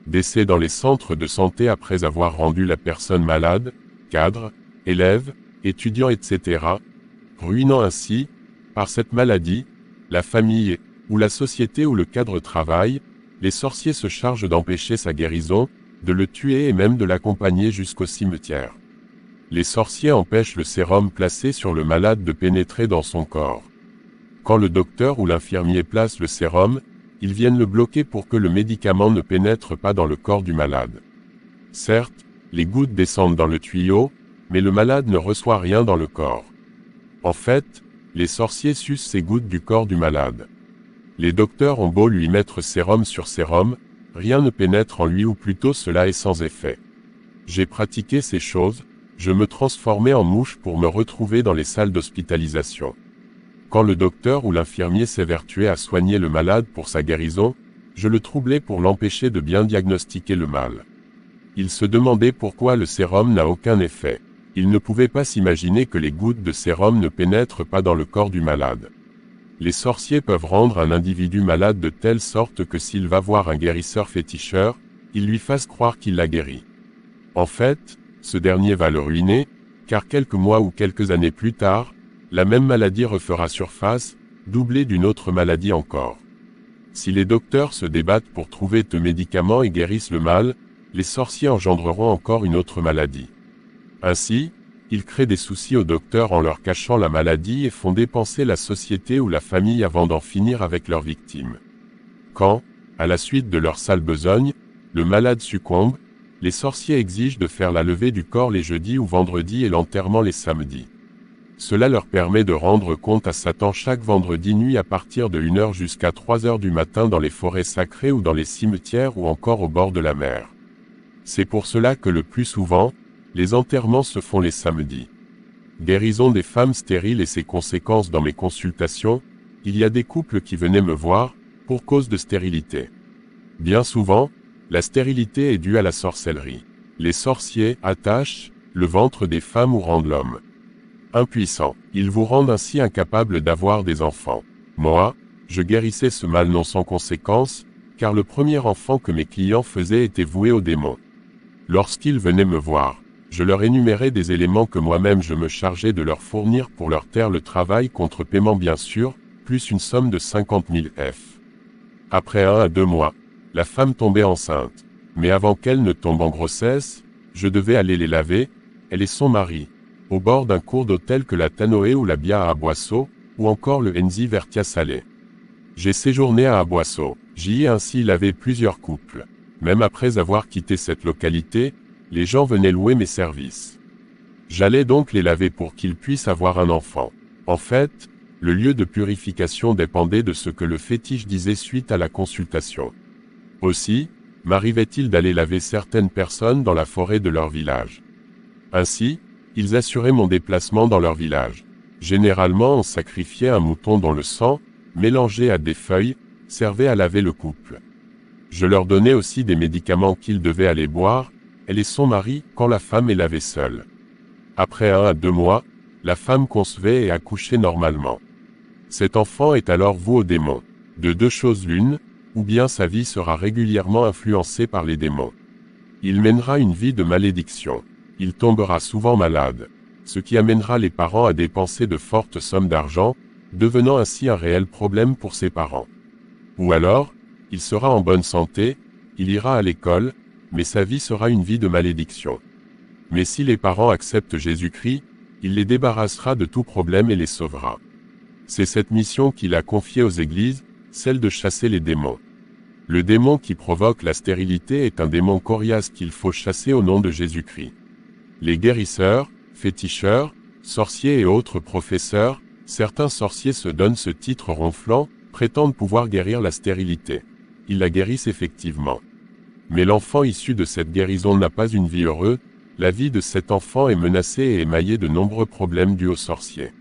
Décès dans les centres de santé après avoir rendu la personne malade, cadre, élève, étudiant etc., ruinant ainsi, par cette maladie, la famille ou la société où le cadre travaille, les sorciers se chargent d'empêcher sa guérison, de le tuer et même de l'accompagner jusqu'au cimetière. Les sorciers empêchent le sérum placé sur le malade de pénétrer dans son corps. Quand le docteur ou l'infirmier place le sérum, ils viennent le bloquer pour que le médicament ne pénètre pas dans le corps du malade. Certes, les gouttes descendent dans le tuyau, mais le malade ne reçoit rien dans le corps. En fait, les sorciers sucent ces gouttes du corps du malade. Les docteurs ont beau lui mettre sérum sur sérum, rien ne pénètre en lui ou plutôt cela est sans effet. J'ai pratiqué ces choses, je me transformais en mouche pour me retrouver dans les salles d'hospitalisation. Quand le docteur ou l'infirmier s'évertuait à soigner le malade pour sa guérison, je le troublais pour l'empêcher de bien diagnostiquer le mal. Il se demandait pourquoi le sérum n'a aucun effet. Il ne pouvait pas s'imaginer que les gouttes de sérum ne pénètrent pas dans le corps du malade. Les sorciers peuvent rendre un individu malade de telle sorte que s'il va voir un guérisseur féticheur, il lui fasse croire qu'il l'a guéri. En fait, ce dernier va le ruiner, car quelques mois ou quelques années plus tard, la même maladie refera surface, doublée d'une autre maladie encore. Si les docteurs se débattent pour trouver de médicaments et guérissent le mal, les sorciers engendreront encore une autre maladie. Ainsi, ils créent des soucis aux docteurs en leur cachant la maladie et font dépenser la société ou la famille avant d'en finir avec leurs victimes. Quand, à la suite de leur sale besogne, le malade succombe, les sorciers exigent de faire la levée du corps les jeudis ou vendredis et l'enterrement les samedis. Cela leur permet de rendre compte à Satan chaque vendredi nuit à partir de 1h jusqu'à 3h du matin dans les forêts sacrées ou dans les cimetières ou encore au bord de la mer. C'est pour cela que le plus souvent, les enterrements se font les samedis. Guérison des femmes stériles et ses conséquences dans mes consultations, il y a des couples qui venaient me voir, pour cause de stérilité. Bien souvent, la stérilité est due à la sorcellerie. Les sorciers attachent le ventre des femmes ou rendent l'homme impuissant. Ils vous rendent ainsi incapable d'avoir des enfants. Moi, je guérissais ce mal non sans conséquence, car le premier enfant que mes clients faisaient était voué aux démons. Lorsqu'ils venaient me voir, je leur énumérais des éléments que moi-même je me chargeais de leur fournir pour leur taire le travail contre paiement bien sûr, plus une somme de 50 000 F. Après 1 à 2 mois, la femme tombait enceinte. Mais avant qu'elle ne tombe en grossesse, je devais aller les laver, elle et son mari, au bord d'un cours d'eau tel que la Tanoé ou la Bia à Aboisseau, ou encore le Enzi Vertia Salé. J'ai séjourné à Aboisseau, j'y ai ainsi lavé plusieurs couples. Même après avoir quitté cette localité, les gens venaient louer mes services. J'allais donc les laver pour qu'ils puissent avoir un enfant. En fait, le lieu de purification dépendait de ce que le fétiche disait suite à la consultation. Aussi, m'arrivait-il d'aller laver certaines personnes dans la forêt de leur village. Ainsi, ils assuraient mon déplacement dans leur village. Généralement, on sacrifiait un mouton dont le sang, mélangé à des feuilles, servait à laver le couple. Je leur donnais aussi des médicaments qu'ils devaient aller boire, elle et son mari, quand la femme est lavée seule. Après 1 à 2 mois, la femme concevait et accouchait normalement. Cet enfant est alors voué aux démons. De deux choses l'une, ou bien sa vie sera régulièrement influencée par les démons. Il mènera une vie de malédiction. Il tombera souvent malade, ce qui amènera les parents à dépenser de fortes sommes d'argent, devenant ainsi un réel problème pour ses parents. Ou alors, il sera en bonne santé, il ira à l'école, mais sa vie sera une vie de malédiction. Mais si les parents acceptent Jésus-Christ, il les débarrassera de tout problème et les sauvera. C'est cette mission qu'il a confiée aux églises, celle de chasser les démons. Le démon qui provoque la stérilité est un démon coriace qu'il faut chasser au nom de Jésus-Christ. Les guérisseurs, féticheurs, sorciers et autres professeurs, certains sorciers se donnent ce titre ronflant, prétendent pouvoir guérir la stérilité. Ils la guérissent effectivement. Mais l'enfant issu de cette guérison n'a pas une vie heureuse, la vie de cet enfant est menacée et émaillée de nombreux problèmes dus aux sorciers.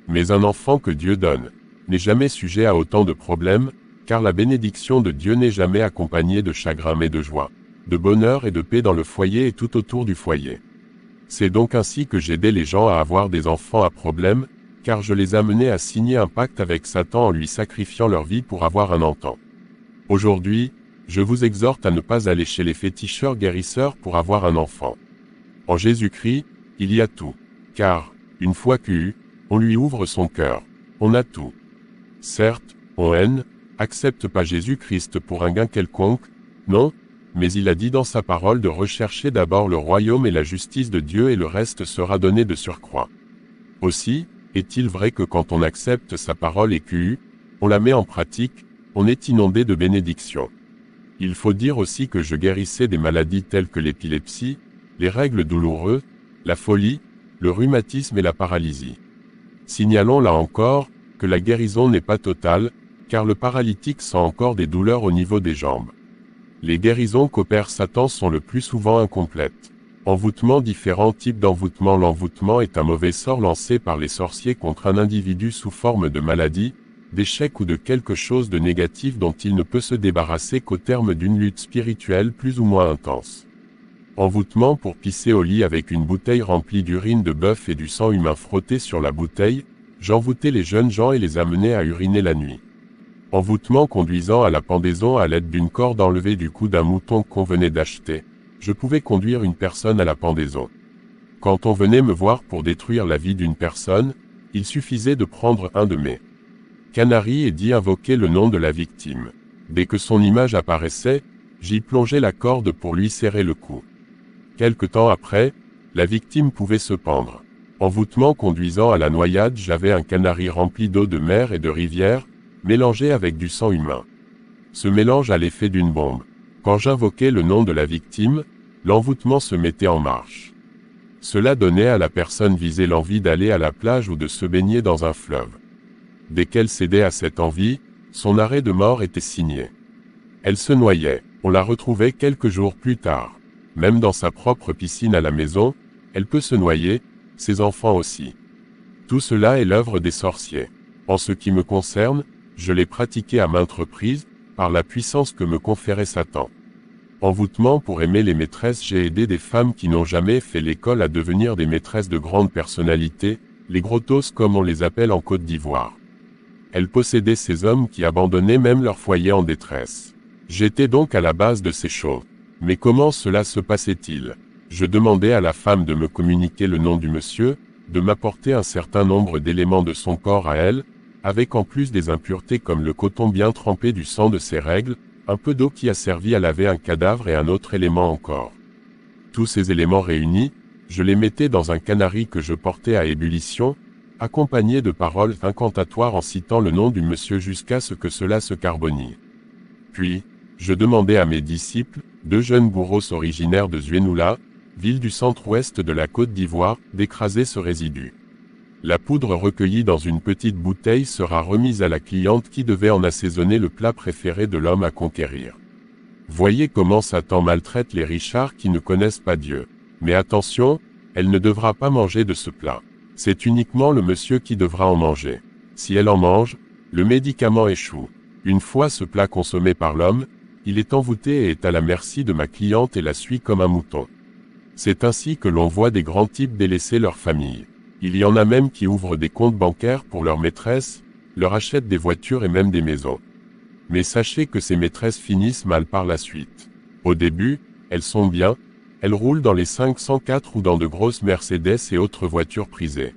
Mais un enfant que Dieu donne n'est jamais sujet à autant de problèmes, car la bénédiction de Dieu n'est jamais accompagnée de chagrin mais de joie, de bonheur et de paix dans le foyer et tout autour du foyer. C'est donc ainsi que j'aidais les gens à avoir des enfants à problème, car je les amenais à signer un pacte avec Satan en lui sacrifiant leur vie pour avoir un enfant. Aujourd'hui, je vous exhorte à ne pas aller chez les féticheurs guérisseurs pour avoir un enfant. En Jésus-Christ, il y a tout. Car, une fois on lui ouvre son cœur, on a tout. Certes, on accepte pas Jésus-Christ pour un gain quelconque, non, mais il a dit dans sa parole de rechercher d'abord le royaume et la justice de Dieu et le reste sera donné de surcroît. Aussi, est-il vrai que quand on accepte sa parole et on la met en pratique, on est inondé de bénédictions. Il faut dire aussi que je guérissais des maladies telles que l'épilepsie, les règles douloureuses, la folie, le rhumatisme et la paralysie. Signalons là encore, que la guérison n'est pas totale, car le paralytique sent encore des douleurs au niveau des jambes. Les guérisons qu'opère Satan sont le plus souvent incomplètes. Envoûtement. Différents types d'envoûtement. L'envoûtement est un mauvais sort lancé par les sorciers contre un individu sous forme de maladie, d'échec ou de quelque chose de négatif dont il ne peut se débarrasser qu'au terme d'une lutte spirituelle plus ou moins intense. Envoûtement pour pisser au lit avec une bouteille remplie d'urine de bœuf et du sang humain frotté sur la bouteille, j'envoûtais les jeunes gens et les amenais à uriner la nuit. Envoûtement conduisant à la pendaison à l'aide d'une corde enlevée du cou d'un mouton qu'on venait d'acheter. Je pouvais conduire une personne à la pendaison. Quand on venait me voir pour détruire la vie d'une personne, il suffisait de prendre un de mes canaris et d'y invoquer le nom de la victime. Dès que son image apparaissait, j'y plongeais la corde pour lui serrer le cou. Quelque temps après, la victime pouvait se pendre. Envoûtement conduisant à la noyade, j'avais un canari rempli d'eau de mer et de rivière, mélangé avec du sang humain. Ce mélange a l'effet d'une bombe. Quand j'invoquais le nom de la victime, l'envoûtement se mettait en marche. Cela donnait à la personne visée l'envie d'aller à la plage ou de se baigner dans un fleuve. Dès qu'elle cédait à cette envie, son arrêt de mort était signé. Elle se noyait. On la retrouvait quelques jours plus tard. Même dans sa propre piscine à la maison, elle peut se noyer, ses enfants aussi. Tout cela est l'œuvre des sorciers. En ce qui me concerne, je l'ai pratiqué à maintes reprises, par la puissance que me conférait Satan. Envoûtement pour aimer les maîtresses. J'ai aidé des femmes qui n'ont jamais fait l'école à devenir des maîtresses de grandes personnalités, les grottos comme on les appelle en Côte d'Ivoire. Elles possédaient ces hommes qui abandonnaient même leur foyer en détresse. J'étais donc à la base de ces choses. Mais comment cela se passait-il? Je demandais à la femme de me communiquer le nom du monsieur, de m'apporter un certain nombre d'éléments de son corps à elle, avec en plus des impuretés comme le coton bien trempé du sang de ses règles, un peu d'eau qui a servi à laver un cadavre et un autre élément encore. Tous ces éléments réunis, je les mettais dans un canari que je portais à ébullition, accompagné de paroles incantatoires en citant le nom du monsieur jusqu'à ce que cela se carbonise. Puis, je demandais à mes disciples, 2 jeunes bourros originaires de Zuenoula, ville du centre-ouest de la Côte d'Ivoire, d'écraser ce résidu. La poudre recueillie dans une petite bouteille sera remise à la cliente qui devait en assaisonner le plat préféré de l'homme à conquérir. Voyez comment Satan maltraite les richards qui ne connaissent pas Dieu. Mais attention, elle ne devra pas manger de ce plat. C'est uniquement le monsieur qui devra en manger. Si elle en mange, le médicament échoue. Une fois ce plat consommé par l'homme, il est envoûté et est à la merci de ma cliente et la suit comme un mouton. C'est ainsi que l'on voit des grands types délaisser leur famille. Il y en a même qui ouvrent des comptes bancaires pour leurs maîtresses, leur achètent des voitures et même des maisons. Mais sachez que ces maîtresses finissent mal par la suite. Au début, elles sont bien, elles roulent dans les 504 ou dans de grosses Mercedes et autres voitures prisées.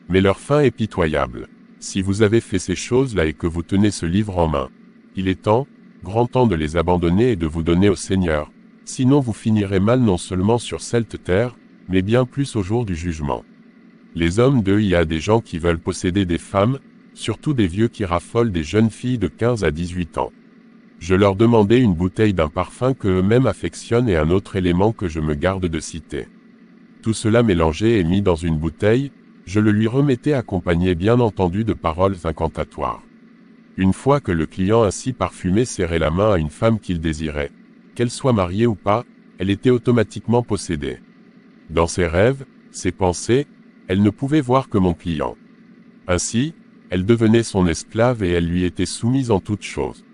Mais leur fin est pitoyable. Si vous avez fait ces choses-là et que vous tenez ce livre en main, il est temps, grand temps de les abandonner et de vous donner au Seigneur. Sinon vous finirez mal non seulement sur cette terre, mais bien plus au jour du jugement. Les hommes il y a des gens qui veulent posséder des femmes, surtout des vieux qui raffolent des jeunes filles de 15 à 18 ans. Je leur demandais une bouteille d'un parfum que eux-mêmes affectionnent et un autre élément que je me garde de citer. Tout cela mélangé et mis dans une bouteille, je le lui remettais accompagné bien entendu de paroles incantatoires. Une fois que le client ainsi parfumé serrait la main à une femme qu'il désirait, qu'elle soit mariée ou pas, elle était automatiquement possédée. Dans ses rêves, ses pensées, elle ne pouvait voir que mon client. Ainsi, elle devenait son esclave et elle lui était soumise en toutes choses.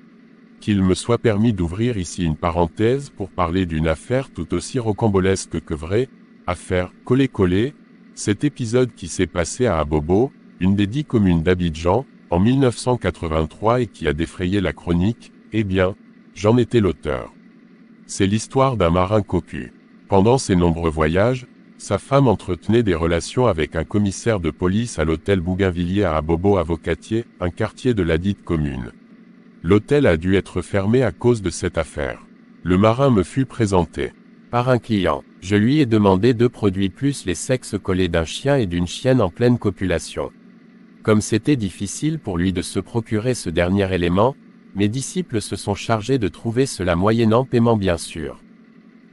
Qu'il me soit permis d'ouvrir ici une parenthèse pour parler d'une affaire tout aussi rocambolesque que vraie, affaire collé-collé, cet épisode qui s'est passé à Abobo, une des 10 communes d'Abidjan, en 1983 et qui a défrayé la chronique, eh bien, j'en étais l'auteur. C'est l'histoire d'un marin cocu. Pendant ses nombreux voyages, sa femme entretenait des relations avec un commissaire de police à l'hôtel Bougainvilliers à Abobo-Avocatier, un quartier de ladite commune. L'hôtel a dû être fermé à cause de cette affaire. Le marin me fut présenté par un client. Je lui ai demandé 2 produits plus les sexes collés d'un chien et d'une chienne en pleine copulation. Comme c'était difficile pour lui de se procurer ce dernier élément, mes disciples se sont chargés de trouver cela moyennant paiement bien sûr.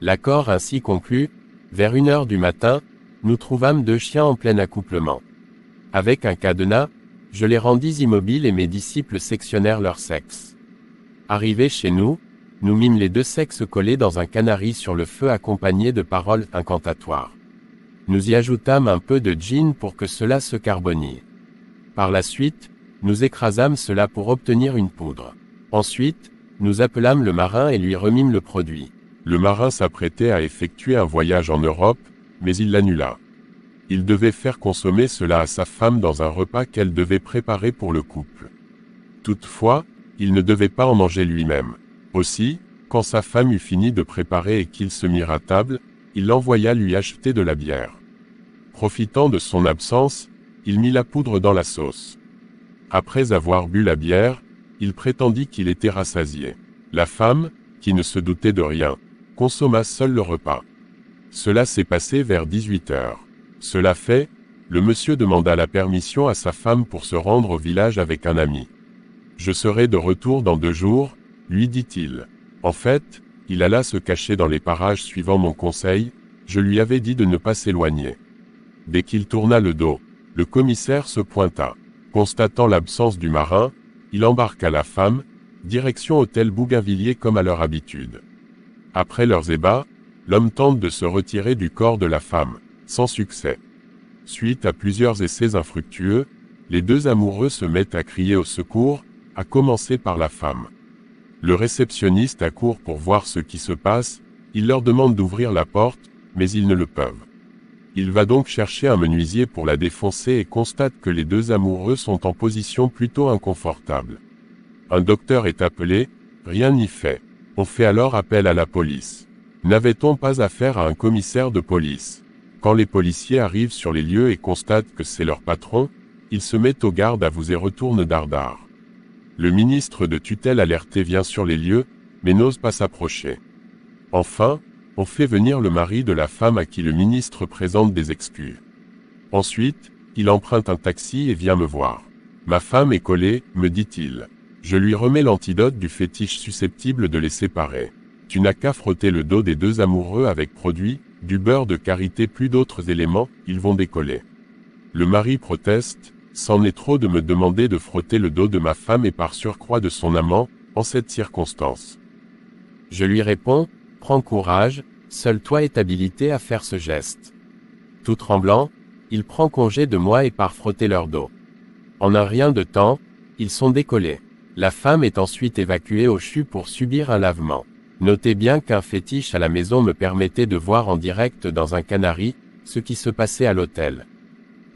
L'accord ainsi conclu, vers 1h du matin, nous trouvâmes 2 chiens en plein accouplement. Avec un cadenas, je les rendis immobiles et mes disciples sectionnèrent leur sexe. Arrivés chez nous, nous mîmes les 2 sexes collés dans un canari sur le feu accompagnés de paroles incantatoires. Nous y ajoutâmes un peu de gin pour que cela se carbonise. Par la suite, nous écrasâmes cela pour obtenir une poudre. Ensuite, nous appelâmes le marin et lui remîmes le produit. Le marin s'apprêtait à effectuer un voyage en Europe, mais il l'annula. Il devait faire consommer cela à sa femme dans un repas qu'elle devait préparer pour le couple. Toutefois, Il ne devait pas en manger lui-même. Aussi, quand sa femme eut fini de préparer et qu'ils se mirent à table, il l'envoya lui acheter de la bière. Profitant de son absence, il mit la poudre dans la sauce. Après avoir bu la bière, il prétendit qu'il était rassasié. La femme, qui ne se doutait de rien, consomma seule le repas. Cela s'est passé vers 18 heures. Cela fait, le monsieur demanda la permission à sa femme pour se rendre au village avec un ami. « Je serai de retour dans 2 jours, lui dit-il. En fait, il alla se cacher dans les parages suivant mon conseil, je lui avais dit de ne pas s'éloigner. Dès qu'il tourna le dos, le commissaire se pointa. Constatant l'absence du marin, il embarqua la femme, direction hôtel Bougainvilliers comme à leur habitude. Après leurs ébats, l'homme tente de se retirer du corps de la femme, sans succès. Suite à plusieurs essais infructueux, les 2 amoureux se mettent à crier au secours, à commencer par la femme. Le réceptionniste accourt pour voir ce qui se passe, il leur demande d'ouvrir la porte, mais ils ne le peuvent. Il va donc chercher un menuisier pour la défoncer et constate que les 2 amoureux sont en position plutôt inconfortable. Un docteur est appelé, rien n'y fait. On fait alors appel à la police. N'avait-on pas affaire à un commissaire de police? Quand les policiers arrivent sur les lieux et constatent que c'est leur patron, ils se mettent au garde à vous et retournent dardard. Le ministre de tutelle alerté vient sur les lieux, mais n'ose pas s'approcher. Enfin, on fait venir le mari de la femme à qui le ministre présente des excuses. Ensuite, il emprunte un taxi et vient me voir. Ma femme est collée, me dit-il. Je lui remets l'antidote du fétiche susceptible de les séparer. Tu n'as qu'à frotter le dos des 2 amoureux avec produit, du beurre de karité plus d'autres éléments, ils vont décoller. Le mari proteste, c'en est trop de me demander de frotter le dos de ma femme et par surcroît de son amant, en cette circonstance. Je lui réponds, prends courage, seul toi est habilité à faire ce geste. Tout tremblant, il prend congé de moi et part frotter leur dos. En un rien de temps, ils sont décollés. La femme est ensuite évacuée au CHU pour subir un lavement. Notez bien qu'un fétiche à la maison me permettait de voir en direct dans un canari, ce qui se passait à l'hôtel.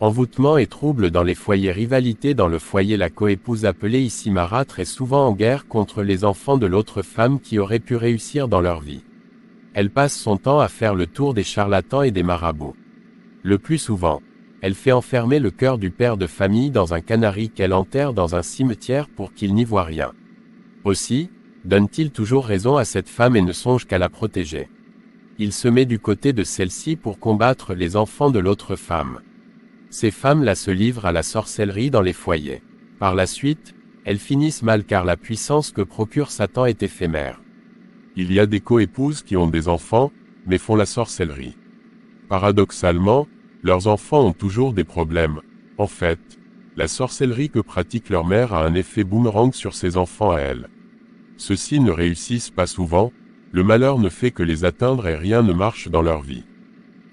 Envoûtement et troubles dans les foyers. Rivalité dans le foyer. La coépouse appelée ici marâtre est souvent en guerre contre les enfants de l'autre femme qui aurait pu réussir dans leur vie. Elle passe son temps à faire le tour des charlatans et des marabouts. Le plus souvent, elle fait enfermer le cœur du père de famille dans un canari qu'elle enterre dans un cimetière pour qu'il n'y voie rien. Aussi, donne-t-il toujours raison à cette femme et ne songe qu'à la protéger. Il se met du côté de celle-ci pour combattre les enfants de l'autre femme. Ces femmes-là se livrent à la sorcellerie dans les foyers. Par la suite, elles finissent mal car la puissance que procure Satan est éphémère. Il y a des coépouses qui ont des enfants, mais font la sorcellerie. Paradoxalement, leurs enfants ont toujours des problèmes. En fait, la sorcellerie que pratique leur mère a un effet boomerang sur ses enfants à elle. Ceux-ci ne réussissent pas souvent, le malheur ne fait que les atteindre et rien ne marche dans leur vie.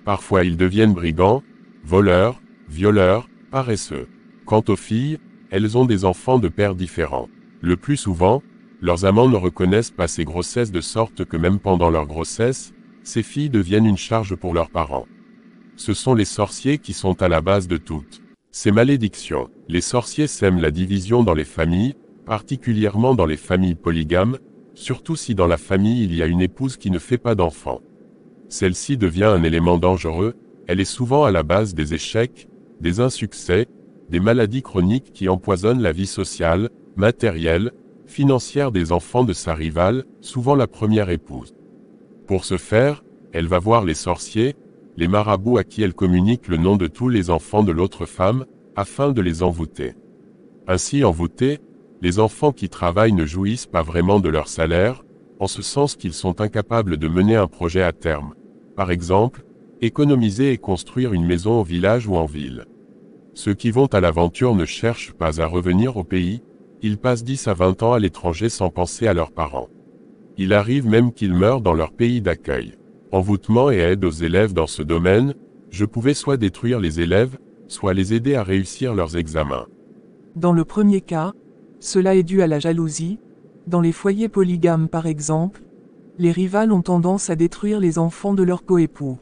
Parfois ils deviennent brigands, voleurs, violeurs, paresseux. Quant aux filles, elles ont des enfants de pères différents. Le plus souvent, leurs amants ne reconnaissent pas ces grossesses de sorte que même pendant leur grossesse, ces filles deviennent une charge pour leurs parents. Ce sont les sorciers qui sont à la base de toutes ces malédictions. Les sorciers sèment la division dans les familles, particulièrement dans les familles polygames, surtout si dans la famille il y a une épouse qui ne fait pas d'enfants. Celle-ci devient un élément dangereux, elle est souvent à la base des échecs, des insuccès, des maladies chroniques qui empoisonnent la vie sociale, matérielle, financière des enfants de sa rivale, souvent la première épouse. Pour ce faire, elle va voir les sorciers, les marabouts à qui elle communique le nom de tous les enfants de l'autre femme, afin de les envoûter. Ainsi envoûtés, les enfants qui travaillent ne jouissent pas vraiment de leur salaire, en ce sens qu'ils sont incapables de mener un projet à terme. Par exemple, économiser et construire une maison au village ou en ville. Ceux qui vont à l'aventure ne cherchent pas à revenir au pays, ils passent 10 à 20 ans à l'étranger sans penser à leurs parents. Il arrive même qu'ils meurent dans leur pays d'accueil. Envoûtement et aide aux élèves dans ce domaine, je pouvais soit détruire les élèves, soit les aider à réussir leurs examens. Dans le premier cas, cela est dû à la jalousie. Dans les foyers polygames par exemple, les rivales ont tendance à détruire les enfants de leurs coépoux.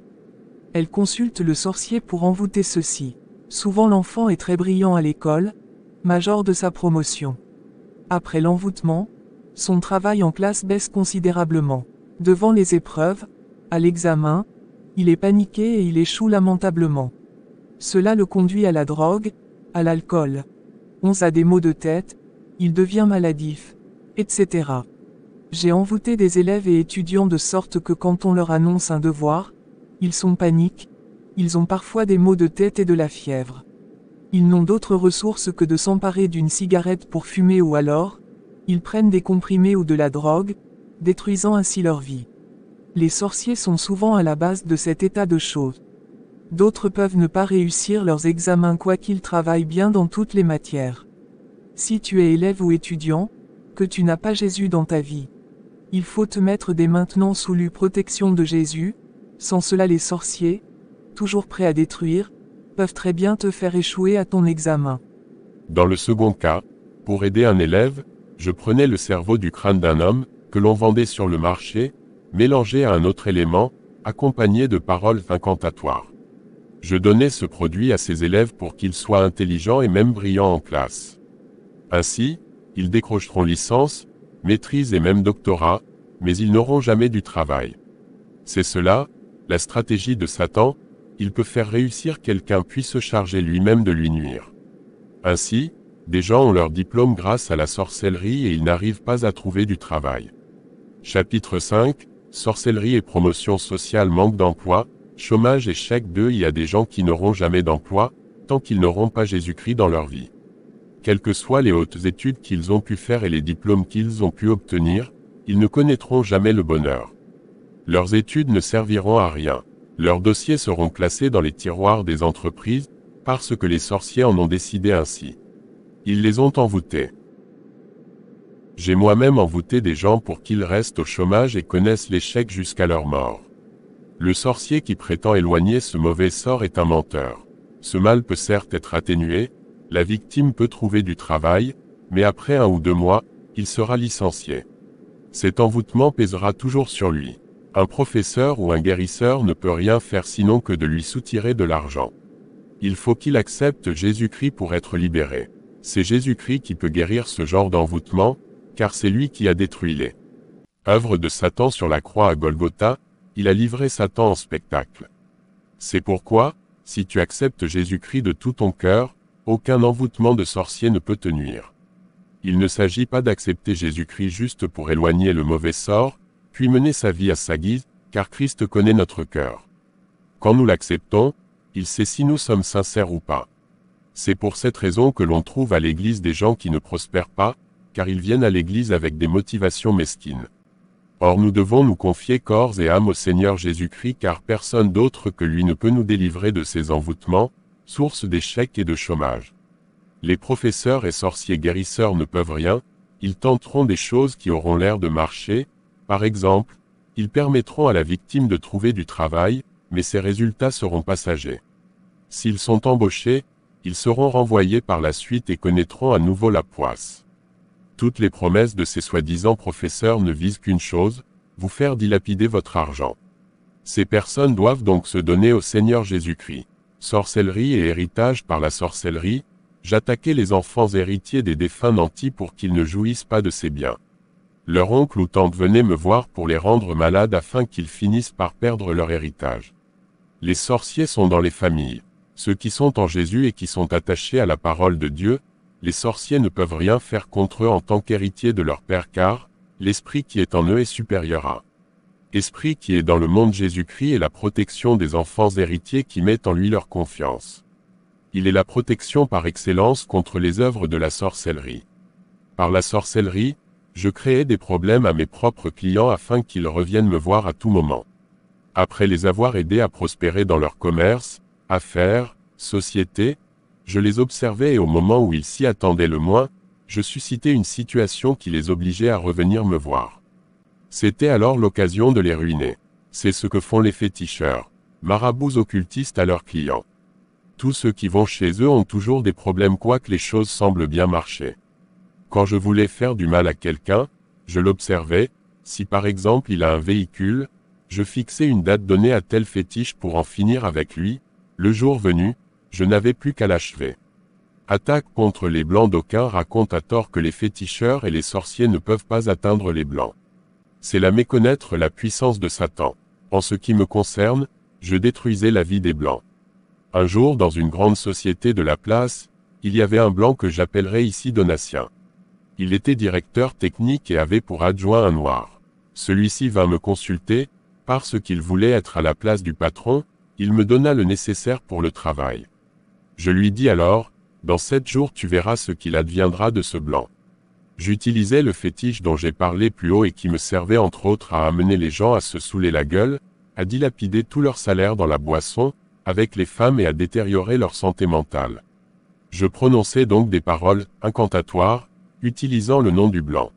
Elles consultent le sorcier pour envoûter ceux-ci. Souvent l'enfant est très brillant à l'école, major de sa promotion. Après l'envoûtement, son travail en classe baisse considérablement. Devant les épreuves, à l'examen, il est paniqué et il échoue lamentablement. Cela le conduit à la drogue, à l'alcool. On a des maux de tête, il devient maladif, etc. J'ai envoûté des élèves et étudiants de sorte que quand on leur annonce un devoir, ils sont paniques, ils ont parfois des maux de tête et de la fièvre. Ils n'ont d'autre ressource que de s'emparer d'une cigarette pour fumer ou alors, ils prennent des comprimés ou de la drogue, détruisant ainsi leur vie. Les sorciers sont souvent à la base de cet état de choses. D'autres peuvent ne pas réussir leurs examens quoiqu'ils travaillent bien dans toutes les matières. Si tu es élève ou étudiant, que tu n'as pas Jésus dans ta vie, il faut te mettre dès maintenant sous la protection de Jésus, sans cela les sorciers, toujours prêts à détruire, peuvent très bien te faire échouer à ton examen. Dans le second cas, pour aider un élève, je prenais le cerveau du crâne d'un homme, que l'on vendait sur le marché, mélangé à un autre élément, accompagné de paroles incantatoires. Je donnais ce produit à ces élèves pour qu'ils soient intelligents et même brillants en classe. Ainsi, ils décrocheront licence, maîtrise et même doctorat, mais ils n'auront jamais du travail. C'est cela, la stratégie de Satan, il peut faire réussir quelqu'un puis se charger lui-même de lui nuire. Ainsi, des gens ont leur diplôme grâce à la sorcellerie et ils n'arrivent pas à trouver du travail. Chapitre 5, Sorcellerie et promotion sociale, manque d'emploi, chômage et chèque 2. Il y a des gens qui n'auront jamais d'emploi, tant qu'ils n'auront pas Jésus-Christ dans leur vie. Quelles que soient les hautes études qu'ils ont pu faire et les diplômes qu'ils ont pu obtenir, ils ne connaîtront jamais le bonheur. Leurs études ne serviront à rien. Leurs dossiers seront classés dans les tiroirs des entreprises, parce que les sorciers en ont décidé ainsi. Ils les ont envoûtés. J'ai moi-même envoûté des gens pour qu'ils restent au chômage et connaissent l'échec jusqu'à leur mort. Le sorcier qui prétend éloigner ce mauvais sort est un menteur. Ce mal peut certes être atténué, la victime peut trouver du travail, mais après 1 ou 2 mois, il sera licencié. Cet envoûtement pèsera toujours sur lui. Un professeur ou un guérisseur ne peut rien faire sinon que de lui soutirer de l'argent. Il faut qu'il accepte Jésus-Christ pour être libéré. C'est Jésus-Christ qui peut guérir ce genre d'envoûtement, car c'est lui qui a détruit les œuvres de Satan sur la croix à Golgotha, il a livré Satan en spectacle. C'est pourquoi, si tu acceptes Jésus-Christ de tout ton cœur, aucun envoûtement de sorcier ne peut te nuire. Il ne s'agit pas d'accepter Jésus-Christ juste pour éloigner le mauvais sort, puis mener sa vie à sa guise, car Christ connaît notre cœur. Quand nous l'acceptons, il sait si nous sommes sincères ou pas. C'est pour cette raison que l'on trouve à l'Église des gens qui ne prospèrent pas, car ils viennent à l'Église avec des motivations mesquines. Or nous devons nous confier corps et âme au Seigneur Jésus-Christ car personne d'autre que lui ne peut nous délivrer de ces envoûtements, source d'échecs et de chômage. Les professeurs et sorciers guérisseurs ne peuvent rien, ils tenteront des choses qui auront l'air de marcher, par exemple, ils permettront à la victime de trouver du travail, mais ces résultats seront passagers. S'ils sont embauchés, ils seront renvoyés par la suite et connaîtront à nouveau la poisse. Toutes les promesses de ces soi-disant professeurs ne visent qu'une chose, vous faire dilapider votre argent. Ces personnes doivent donc se donner au Seigneur Jésus-Christ. Sorcellerie et héritage par la sorcellerie, j'attaquais les enfants héritiers des défunts nantis pour qu'ils ne jouissent pas de ces biens. Leur oncle ou tante venait me voir pour les rendre malades afin qu'ils finissent par perdre leur héritage. Les sorciers sont dans les familles. Ceux qui sont en Jésus et qui sont attachés à la parole de Dieu, les sorciers ne peuvent rien faire contre eux en tant qu'héritiers de leur Père car, l'Esprit qui est en eux est supérieur à Esprit qui est dans le monde. Jésus-Christ est la protection des enfants héritiers qui mettent en lui leur confiance. Il est la protection par excellence contre les œuvres de la sorcellerie. Par la sorcellerie, je créais des problèmes à mes propres clients afin qu'ils reviennent me voir à tout moment. Après les avoir aidés à prospérer dans leur commerce, affaires, société, je les observais et au moment où ils s'y attendaient le moins, je suscitais une situation qui les obligeait à revenir me voir. C'était alors l'occasion de les ruiner. C'est ce que font les féticheurs, marabouts occultistes à leurs clients. Tous ceux qui vont chez eux ont toujours des problèmes quoique les choses semblent bien marcher. Quand je voulais faire du mal à quelqu'un, je l'observais, si par exemple il a un véhicule, je fixais une date donnée à tel fétiche pour en finir avec lui, le jour venu, je n'avais plus qu'à l'achever. Attaque contre les Blancs. D'aucuns racontent à tort que les féticheurs et les sorciers ne peuvent pas atteindre les Blancs. C'est là méconnaître la puissance de Satan. En ce qui me concerne, je détruisais la vie des Blancs. Un jour, dans une grande société de la place, il y avait un Blanc que j'appellerai ici Donatien. Il était directeur technique et avait pour adjoint un Noir. Celui-ci vint me consulter, parce qu'il voulait être à la place du patron, il me donna le nécessaire pour le travail. Je lui dis alors, dans 7 jours tu verras ce qu'il adviendra de ce Blanc. J'utilisais le fétiche dont j'ai parlé plus haut et qui me servait entre autres à amener les gens à se saouler la gueule, à dilapider tout leur salaire dans la boisson, avec les femmes et à détériorer leur santé mentale. Je prononçais donc des paroles incantatoires, utilisant le nom du Blanc.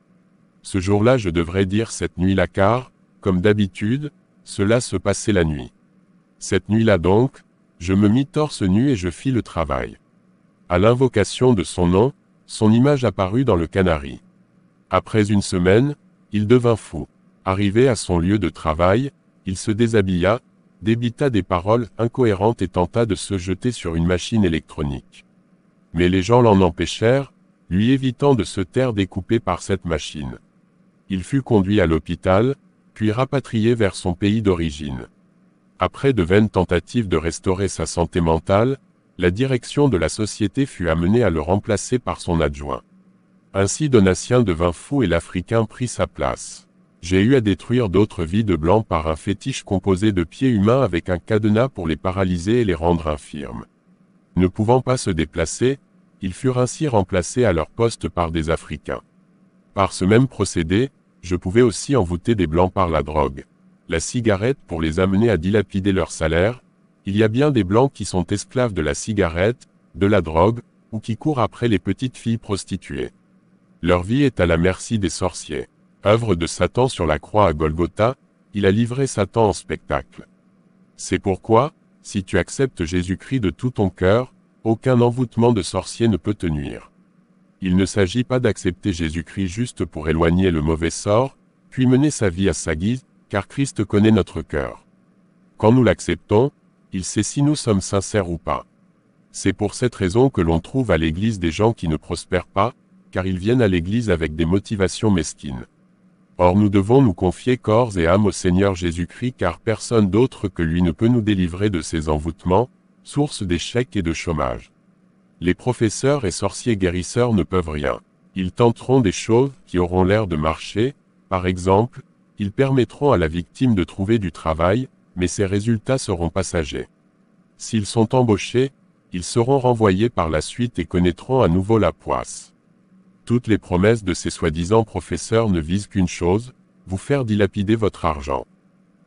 Ce jour-là je devrais dire cette nuit-là car, comme d'habitude, cela se passait la nuit. Cette nuit-là donc, je me mis torse nu et je fis le travail. À l'invocation de son nom, son image apparut dans le canari. Après une semaine, il devint fou. Arrivé à son lieu de travail, il se déshabilla, débita des paroles incohérentes et tenta de se jeter sur une machine électronique. Mais les gens l'en empêchèrent, lui évitant de se taire découpé par cette machine. Il fut conduit à l'hôpital, puis rapatrié vers son pays d'origine. Après de vaines tentatives de restaurer sa santé mentale, la direction de la société fut amenée à le remplacer par son adjoint. Ainsi Donatien devint fou et l'Africain prit sa place. J'ai eu à détruire d'autres vies de Blancs par un fétiche composé de pieds humains avec un cadenas pour les paralyser et les rendre infirmes. Ne pouvant pas se déplacer, ils furent ainsi remplacés à leur poste par des Africains. Par ce même procédé, je pouvais aussi envoûter des Blancs par la drogue, la cigarette pour les amener à dilapider leur salaire. Il y a bien des Blancs qui sont esclaves de la cigarette, de la drogue, ou qui courent après les petites filles prostituées. Leur vie est à la merci des sorciers. Œuvre de Satan sur la croix à Golgotha, il a livré Satan en spectacle. C'est pourquoi, si tu acceptes Jésus-Christ de tout ton cœur, aucun envoûtement de sorcier ne peut te nuire. Il ne s'agit pas d'accepter Jésus-Christ juste pour éloigner le mauvais sort, puis mener sa vie à sa guise, car Christ connaît notre cœur. Quand nous l'acceptons, il sait si nous sommes sincères ou pas. C'est pour cette raison que l'on trouve à l'Église des gens qui ne prospèrent pas, car ils viennent à l'Église avec des motivations mesquines. Or nous devons nous confier corps et âme au Seigneur Jésus-Christ car personne d'autre que lui ne peut nous délivrer de ces envoûtements, source d'échecs et de chômage. Les professeurs et sorciers guérisseurs ne peuvent rien. Ils tenteront des choses qui auront l'air de marcher, par exemple, ils permettront à la victime de trouver du travail, mais ces résultats seront passagers. S'ils sont embauchés, ils seront renvoyés par la suite et connaîtront à nouveau la poisse. Toutes les promesses de ces soi-disant professeurs ne visent qu'une chose, vous faire dilapider votre argent.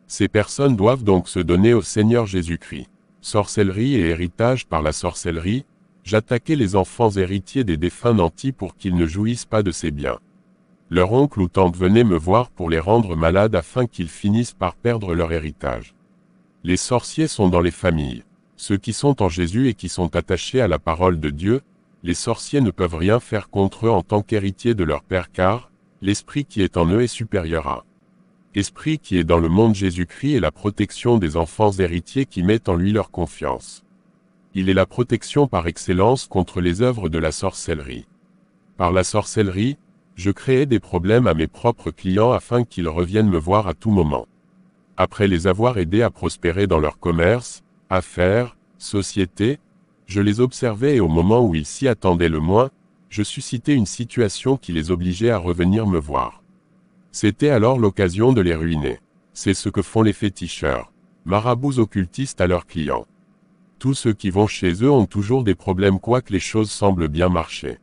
Ces personnes doivent donc se donner au Seigneur Jésus-Christ. Sorcellerie et héritage par la sorcellerie, j'attaquais les enfants héritiers des défunts nantis pour qu'ils ne jouissent pas de ces biens. Leur oncle ou tante venait me voir pour les rendre malades afin qu'ils finissent par perdre leur héritage. Les sorciers sont dans les familles. Ceux qui sont en Jésus et qui sont attachés à la parole de Dieu, les sorciers ne peuvent rien faire contre eux en tant qu'héritiers de leur Père car, l'Esprit qui est en eux est supérieur à. Esprit qui est dans le monde Jésus-Christ est la protection des enfants héritiers qui mettent en lui leur confiance. Il est la protection par excellence contre les œuvres de la sorcellerie. Par la sorcellerie, je créais des problèmes à mes propres clients afin qu'ils reviennent me voir à tout moment. Après les avoir aidés à prospérer dans leur commerce, affaires, société, je les observais et au moment où ils s'y attendaient le moins, je suscitais une situation qui les obligeait à revenir me voir. C'était alors l'occasion de les ruiner. C'est ce que font les féticheurs, marabouts occultistes à leurs clients. Tous ceux qui vont chez eux ont toujours des problèmes quoique les choses semblent bien marcher.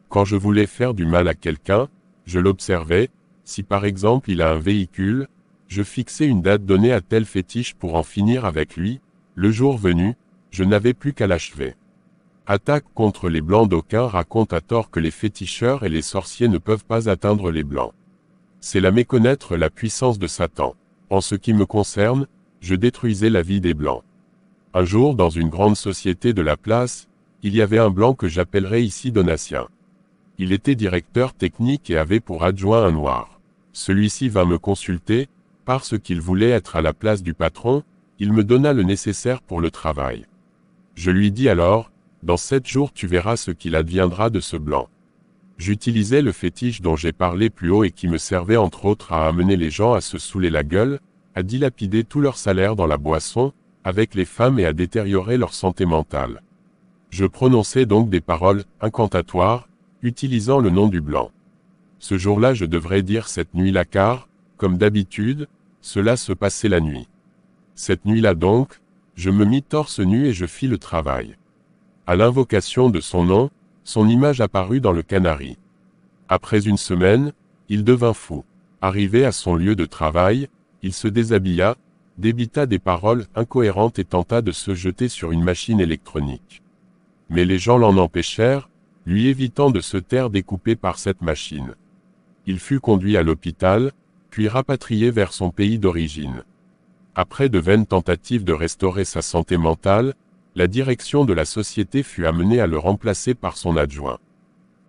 Quand je voulais faire du mal à quelqu'un, je l'observais, si par exemple il a un véhicule, je fixais une date donnée à tel fétiche pour en finir avec lui, le jour venu, je n'avais plus qu'à l'achever. Attaque contre les Blancs. D'aucuns racontent à tort que les féticheurs et les sorciers ne peuvent pas atteindre les Blancs. C'est là méconnaître la puissance de Satan. En ce qui me concerne, je détruisais la vie des Blancs. Un jour dans une grande société de la place, il y avait un Blanc que j'appellerai ici Donatien. Il était directeur technique et avait pour adjoint un Noir. Celui-ci vint me consulter, parce qu'il voulait être à la place du patron, il me donna le nécessaire pour le travail. Je lui dis alors, Dans 7 jours tu verras ce qu'il adviendra de ce blanc. J'utilisais le fétiche dont j'ai parlé plus haut et qui me servait entre autres à amener les gens à se saouler la gueule, à dilapider tout leur salaire dans la boisson, avec les femmes et à détériorer leur santé mentale. Je prononçais donc des paroles incantatoires, utilisant le nom du blanc. Ce jour-là je devrais dire cette nuit-là car, comme d'habitude, cela se passait la nuit. Cette nuit-là donc, je me mis torse nu et je fis le travail. À l'invocation de son nom, son image apparut dans le canari. Après une semaine, il devint fou. Arrivé à son lieu de travail, il se déshabilla, débita des paroles incohérentes et tenta de se jeter sur une machine électronique. Mais les gens l'en empêchèrent, lui évitant de se taire découpé par cette machine. Il fut conduit à l'hôpital, puis rapatrié vers son pays d'origine. Après de vaines tentatives de restaurer sa santé mentale, la direction de la société fut amenée à le remplacer par son adjoint.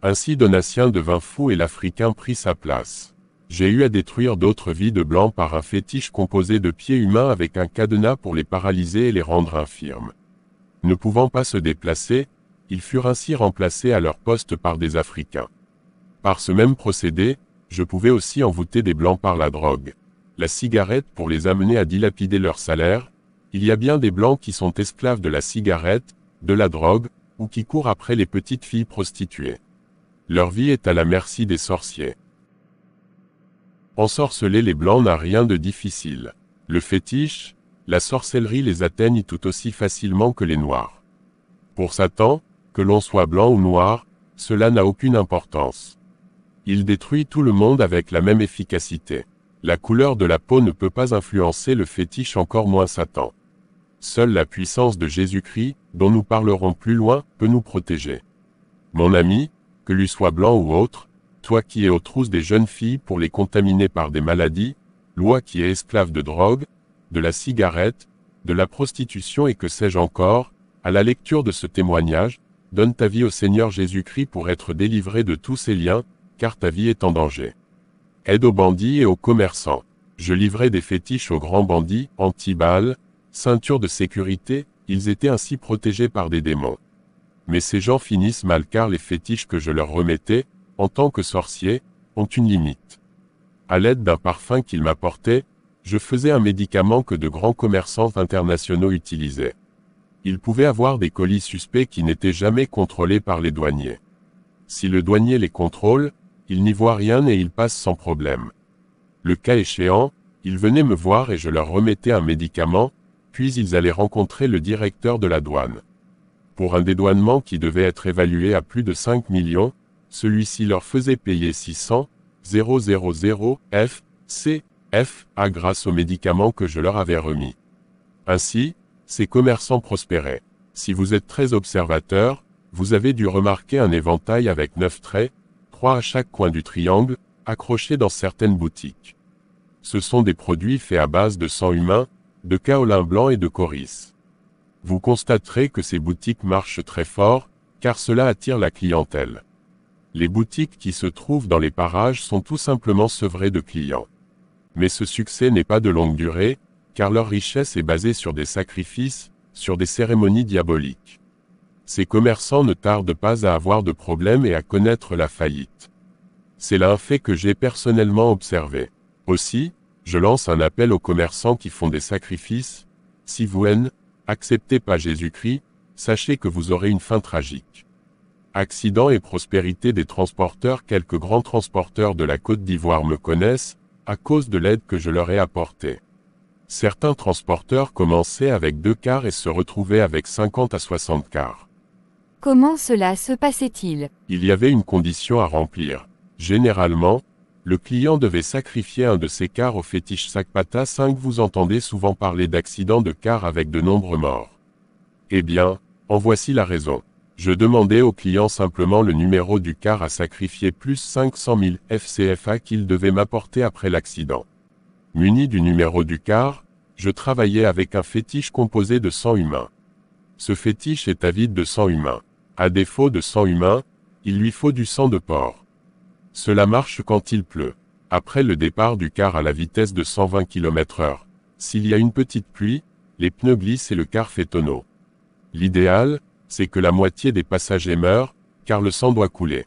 Ainsi Donatien devint fou et l'Africain prit sa place. J'ai eu à détruire d'autres vies de blancs par un fétiche composé de pieds humains avec un cadenas pour les paralyser et les rendre infirmes. Ne pouvant pas se déplacer, ils furent ainsi remplacés à leur poste par des Africains. Par ce même procédé, je pouvais aussi envoûter des blancs par la drogue. La cigarette pour les amener à dilapider leur salaire. Il y a bien des blancs qui sont esclaves de la cigarette, de la drogue, ou qui courent après les petites filles prostituées. Leur vie est à la merci des sorciers. Ensorceler les blancs n'a rien de difficile. Le fétiche, la sorcellerie les atteignent tout aussi facilement que les noirs. Pour Satan, que l'on soit blanc ou noir, cela n'a aucune importance. Il détruit tout le monde avec la même efficacité. La couleur de la peau ne peut pas influencer le fétiche, encore moins Satan. Seule la puissance de Jésus-Christ, dont nous parlerons plus loin, peut nous protéger. Mon ami, que lui soit blanc ou autre, toi qui es aux trousses des jeunes filles pour les contaminer par des maladies, loi qui est esclave de drogue, de la cigarette, de la prostitution et que sais-je encore, à la lecture de ce témoignage, donne ta vie au Seigneur Jésus-Christ pour être délivré de tous ces liens, car ta vie est en danger. Aide aux bandits et aux commerçants. Je livrais des fétiches aux grands bandits, anti-balles, ceinture de sécurité, ils étaient ainsi protégés par des démons. Mais ces gens finissent mal car les fétiches que je leur remettais, en tant que sorcier, ont une limite. À l'aide d'un parfum qu'ils m'apportaient, je faisais un médicament que de grands commerçants internationaux utilisaient. Ils pouvaient avoir des colis suspects qui n'étaient jamais contrôlés par les douaniers. Si le douanier les contrôle, ils n'y voient rien et ils passent sans problème. Le cas échéant, ils venaient me voir et je leur remettais un médicament, puis ils allaient rencontrer le directeur de la douane. Pour un dédouanement qui devait être évalué à plus de 5 millions, celui-ci leur faisait payer 600 000 CFA grâce aux médicaments que je leur avais remis. Ainsi, ces commerçants prospéraient. Si vous êtes très observateur, vous avez dû remarquer un éventail avec 9 traits, 3 à chaque coin du triangle, accrochés dans certaines boutiques. Ce sont des produits faits à base de sang humain, de kaolin blanc et de coris. Vous constaterez que ces boutiques marchent très fort, car cela attire la clientèle. Les boutiques qui se trouvent dans les parages sont tout simplement sevrées de clients. Mais ce succès n'est pas de longue durée, car leur richesse est basée sur des sacrifices, sur des cérémonies diaboliques. Ces commerçants ne tardent pas à avoir de problèmes et à connaître la faillite. C'est là un fait que j'ai personnellement observé. Aussi, je lance un appel aux commerçants qui font des sacrifices. Si vous n'acceptez pas Jésus-Christ, sachez que vous aurez une fin tragique. Accident et prospérité des transporteurs. Quelques grands transporteurs de la Côte d'Ivoire me connaissent, à cause de l'aide que je leur ai apportée. Certains transporteurs commençaient avec 2 cars et se retrouvaient avec 50 à 60 cars. Comment cela se passait-il? Il y avait une condition à remplir. Généralement, le client devait sacrifier un de ses cars au fétiche Sakpata 5. Vous entendez souvent parler d'accidents de cars avec de nombreux morts. Eh bien, en voici la raison. Je demandais au client simplement le numéro du car à sacrifier plus 500 000 FCFA qu'il devait m'apporter après l'accident. Muni du numéro du car, je travaillais avec un fétiche composé de sang humain. Ce fétiche est avide de sang humain. À défaut de sang humain, il lui faut du sang de porc. Cela marche quand il pleut. Après le départ du car à la vitesse de 120 km/h, s'il y a une petite pluie, les pneus glissent et le car fait tonneau. L'idéal, c'est que la moitié des passagers meurent, car le sang doit couler.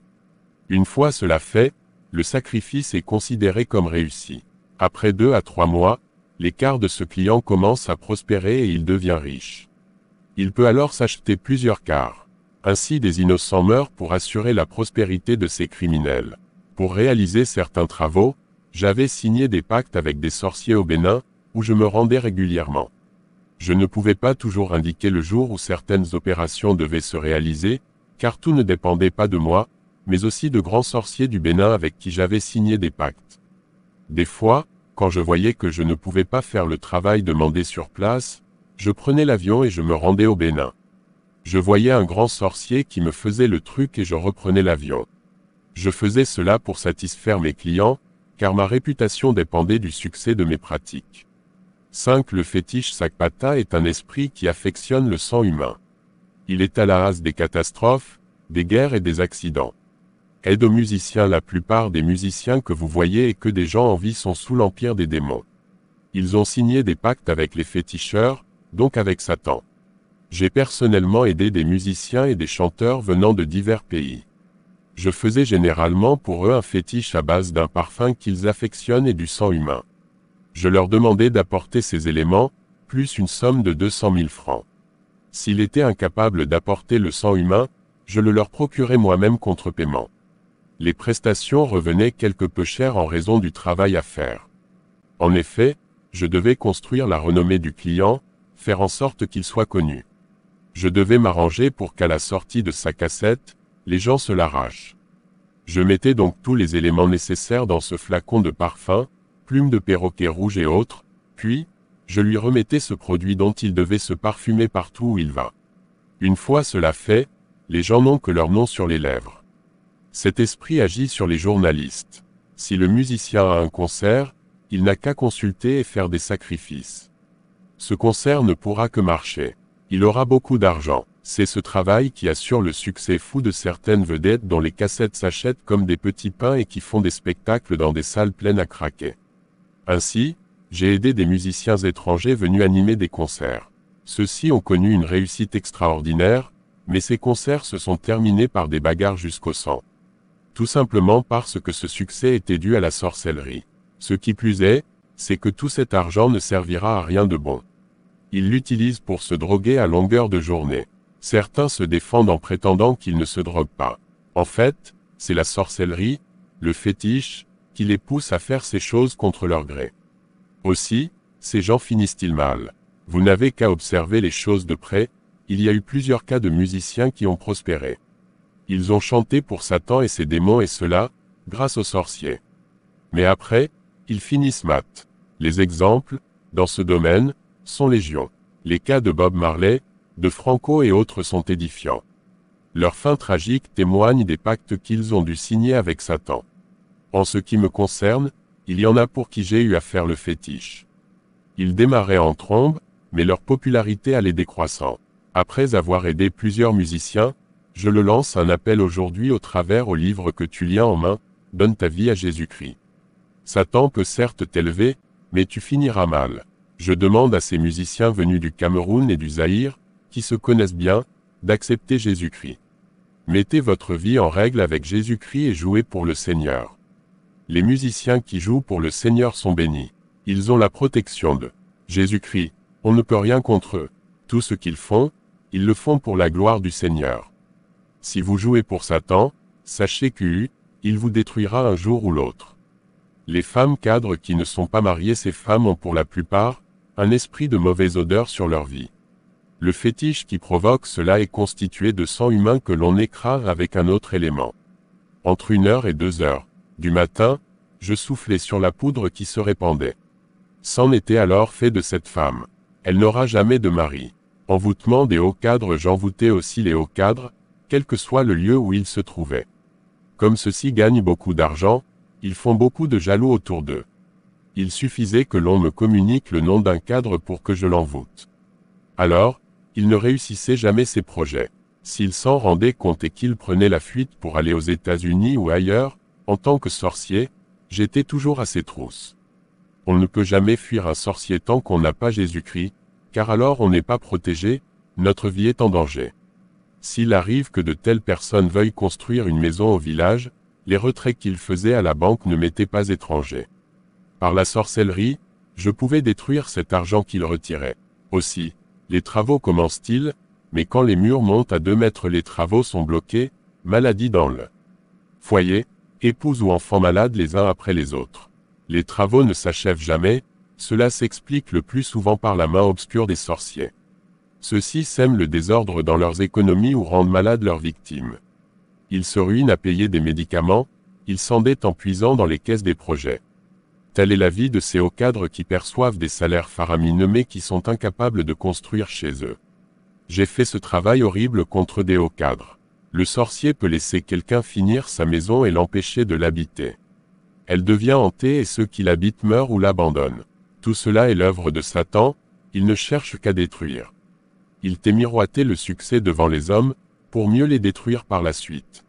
Une fois cela fait, le sacrifice est considéré comme réussi. Après 2 à 3 mois, les quart de ce client commence à prospérer et il devient riche. Il peut alors s'acheter plusieurs quarts. Ainsi des innocents meurent pour assurer la prospérité de ces criminels. Pour réaliser certains travaux, j'avais signé des pactes avec des sorciers au Bénin, où je me rendais régulièrement. Je ne pouvais pas toujours indiquer le jour où certaines opérations devaient se réaliser, car tout ne dépendait pas de moi, mais aussi de grands sorciers du Bénin avec qui j'avais signé des pactes. Des fois, quand je voyais que je ne pouvais pas faire le travail demandé sur place, je prenais l'avion et je me rendais au Bénin. Je voyais un grand sorcier qui me faisait le truc et je reprenais l'avion. Je faisais cela pour satisfaire mes clients, car ma réputation dépendait du succès de mes pratiques. 5. Le fétiche Sakpata est un esprit qui affectionne le sang humain. Il est à la base des catastrophes, des guerres et des accidents. Aide aux musiciens. La plupart des musiciens que vous voyez et que des gens en vie sont sous l'empire des démons. Ils ont signé des pactes avec les féticheurs, donc avec Satan. J'ai personnellement aidé des musiciens et des chanteurs venant de divers pays. Je faisais généralement pour eux un fétiche à base d'un parfum qu'ils affectionnent et du sang humain. Je leur demandais d'apporter ces éléments, plus une somme de 200 000 francs. S'il était incapable d'apporter le sang humain, je le leur procurais moi-même contre paiement. Les prestations revenaient quelque peu chères en raison du travail à faire. En effet, je devais construire la renommée du client, faire en sorte qu'il soit connu. Je devais m'arranger pour qu'à la sortie de sa cassette, les gens se l'arrachent. Je mettais donc tous les éléments nécessaires dans ce flacon de parfum, plumes de perroquet rouge et autres, puis, je lui remettais ce produit dont il devait se parfumer partout où il va. Une fois cela fait, les gens n'ont que leur nom sur les lèvres. Cet esprit agit sur les journalistes. Si le musicien a un concert, il n'a qu'à consulter et faire des sacrifices. Ce concert ne pourra que marcher. Il aura beaucoup d'argent. C'est ce travail qui assure le succès fou de certaines vedettes dont les cassettes s'achètent comme des petits pains et qui font des spectacles dans des salles pleines à craquer. Ainsi, j'ai aidé des musiciens étrangers venus animer des concerts. Ceux-ci ont connu une réussite extraordinaire, mais ces concerts se sont terminés par des bagarres jusqu'au sang. Tout simplement parce que ce succès était dû à la sorcellerie. Ce qui plus est, c'est que tout cet argent ne servira à rien de bon. Ils l'utilisent pour se droguer à longueur de journée. Certains se défendent en prétendant qu'ils ne se droguent pas. En fait, c'est la sorcellerie, le fétiche, qui les pousse à faire ces choses contre leur gré. Aussi, ces gens finissent-ils mal. Vous n'avez qu'à observer les choses de près, il y a eu plusieurs cas de musiciens qui ont prospéré. Ils ont chanté pour Satan et ses démons et cela, grâce aux sorciers. Mais après, ils finissent mat. Les exemples, dans ce domaine, sont légion. Les cas de Bob Marley, de Franco et autres sont édifiants. Leur fin tragique témoigne des pactes qu'ils ont dû signer avec Satan. En ce qui me concerne, il y en a pour qui j'ai eu à faire le fétiche. Ils démarraient en trombe, mais leur popularité allait décroissant. Après avoir aidé plusieurs musiciens, je le lance un appel aujourd'hui au travers au livre que tu liens en main, donne ta vie à Jésus-Christ. Satan peut certes t'élever, mais tu finiras mal. Je demande à ces musiciens venus du Cameroun et du Zaïre, qui se connaissent bien, d'accepter Jésus-Christ. Mettez votre vie en règle avec Jésus-Christ et jouez pour le Seigneur. Les musiciens qui jouent pour le Seigneur sont bénis. Ils ont la protection de Jésus-Christ. On ne peut rien contre eux. Tout ce qu'ils font, ils le font pour la gloire du Seigneur. Si vous jouez pour Satan, sachez qu'il vous détruira un jour ou l'autre. Les femmes cadres qui ne sont pas mariées, ces femmes ont pour la plupart un esprit de mauvaise odeur sur leur vie. Le fétiche qui provoque cela est constitué de sang humain que l'on écrase avec un autre élément. Entre 1h et 2h du matin, je soufflais sur la poudre qui se répandait. C'en était alors fait de cette femme. Elle n'aura jamais de mari. Envoûtement des hauts cadres, j'envoûtais aussi les hauts cadres, quel que soit le lieu où ils se trouvaient. Comme ceux-ci gagnent beaucoup d'argent, ils font beaucoup de jaloux autour d'eux. Il suffisait que l'on me communique le nom d'un cadre pour que je l'envoûte. Alors, il ne réussissait jamais ses projets. S'il s'en rendait compte et qu'il prenait la fuite pour aller aux États-Unis ou ailleurs, en tant que sorcier, j'étais toujours à ses trousses. On ne peut jamais fuir un sorcier tant qu'on n'a pas Jésus-Christ, car alors on n'est pas protégé, notre vie est en danger. S'il arrive que de telles personnes veuillent construire une maison au village, les retraits qu'ils faisaient à la banque ne m'étaient pas étrangers. Par la sorcellerie, je pouvais détruire cet argent qu'ils retiraient. Aussi, les travaux commencent-ils, mais quand les murs montent à 2 mètres les travaux sont bloqués, maladie dans le foyer, épouse ou enfants malades les uns après les autres. Les travaux ne s'achèvent jamais, cela s'explique le plus souvent par la main obscure des sorciers. Ceux-ci sèment le désordre dans leurs économies ou rendent malades leurs victimes. Ils se ruinent à payer des médicaments, ils s'endettent en puisant dans les caisses des projets. Telle est la vie de ces hauts cadres qui perçoivent des salaires faramineux mais qui sont incapables de construire chez eux. J'ai fait ce travail horrible contre des hauts cadres. Le sorcier peut laisser quelqu'un finir sa maison et l'empêcher de l'habiter. Elle devient hantée et ceux qui l'habitent meurent ou l'abandonnent. Tout cela est l'œuvre de Satan, il ne cherche qu'à détruire. Il t'est miroité le succès devant les hommes, pour mieux les détruire par la suite.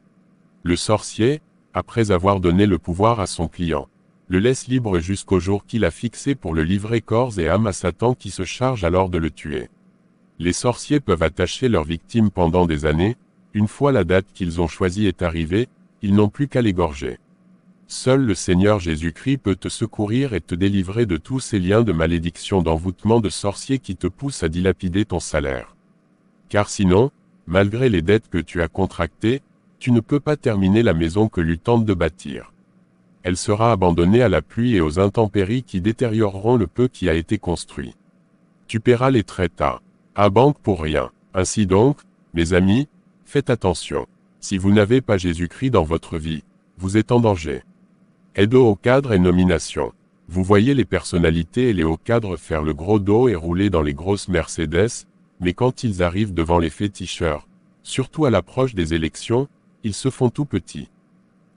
Le sorcier, après avoir donné le pouvoir à son client, le laisse libre jusqu'au jour qu'il a fixé pour le livrer corps et âme à Satan qui se charge alors de le tuer. Les sorciers peuvent attacher leurs victimes pendant des années, une fois la date qu'ils ont choisie est arrivée, ils n'ont plus qu'à l'égorger. Seul le Seigneur Jésus-Christ peut te secourir et te délivrer de tous ces liens de malédiction d'envoûtement de sorciers qui te poussent à dilapider ton salaire. Car sinon, malgré les dettes que tu as contractées, tu ne peux pas terminer la maison que lui tente de bâtir. Elle sera abandonnée à la pluie et aux intempéries qui détérioreront le peu qui a été construit. Tu paieras les traites à banque pour rien. Ainsi donc, mes amis, faites attention. Si vous n'avez pas Jésus-Christ dans votre vie, vous êtes en danger. Aide aux hauts cadres et nominations. Vous voyez les personnalités et les hauts cadres faire le gros dos et rouler dans les grosses Mercedes, mais quand ils arrivent devant les féticheurs, surtout à l'approche des élections, ils se font tout petits.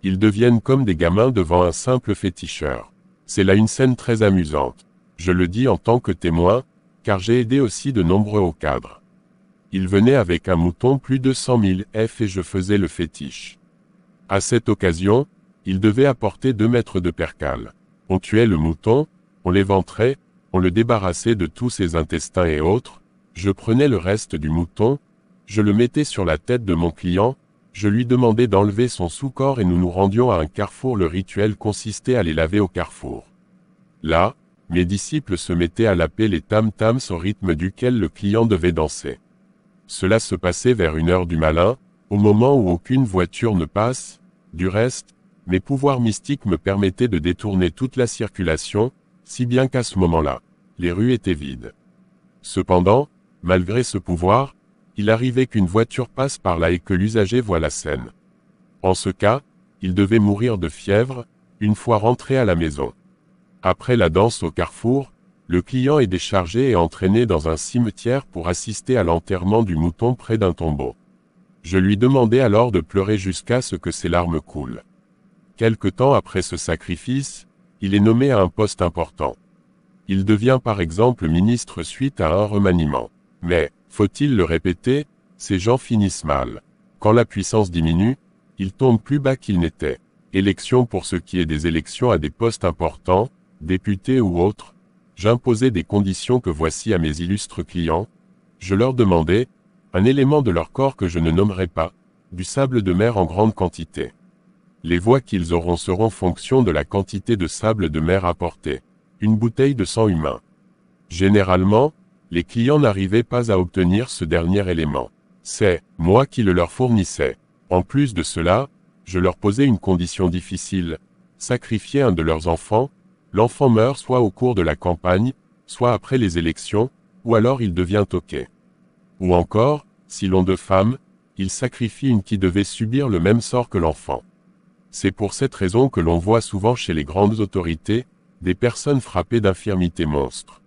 Ils deviennent comme des gamins devant un simple féticheur. C'est là une scène très amusante. Je le dis en tant que témoin, car j'ai aidé aussi de nombreux hauts cadres. Ils venaient avec un mouton plus de 100 000 F et je faisais le fétiche. À cette occasion, ils devaient apporter 2 mètres de percale. On tuait le mouton, on l'éventrait, on le débarrassait de tous ses intestins et autres, je prenais le reste du mouton, je le mettais sur la tête de mon client, je lui demandais d'enlever son sous-corps et nous nous rendions à un carrefour. Le rituel consistait à les laver au carrefour. Là, mes disciples se mettaient à laper les tam-tams au rythme duquel le client devait danser. Cela se passait vers 1h du matin, au moment où aucune voiture ne passe. Du reste, mes pouvoirs mystiques me permettaient de détourner toute la circulation, si bien qu'à ce moment-là, les rues étaient vides. Cependant, malgré ce pouvoir, il arrivait qu'une voiture passe par là et que l'usager voit la scène. En ce cas, il devait mourir de fièvre, une fois rentré à la maison. Après la danse au carrefour, le client est déchargé et entraîné dans un cimetière pour assister à l'enterrement du mouton près d'un tombeau. Je lui demandais alors de pleurer jusqu'à ce que ses larmes coulent. Quelque temps après ce sacrifice, il est nommé à un poste important. Il devient par exemple ministre suite à un remaniement. Mais, faut-il le répéter, ces gens finissent mal. Quand la puissance diminue, ils tombent plus bas qu'ils n'étaient. Élections pour ce qui est des élections à des postes importants, députés ou autres, j'imposais des conditions que voici à mes illustres clients. Je leur demandais, un élément de leur corps que je ne nommerai pas, du sable de mer en grande quantité. Les voix qu'ils auront seront fonction de la quantité de sable de mer apportée. Une bouteille de sang humain. Généralement, les clients n'arrivaient pas à obtenir ce dernier élément. C'est moi qui le leur fournissais. En plus de cela, je leur posais une condition difficile. Sacrifier un de leurs enfants, l'enfant meurt soit au cours de la campagne, soit après les élections, ou alors il devient toqué. Ou encore, si l'on de femmes, il sacrifie une qui devait subir le même sort que l'enfant. C'est pour cette raison que l'on voit souvent chez les grandes autorités, des personnes frappées d'infirmités monstres.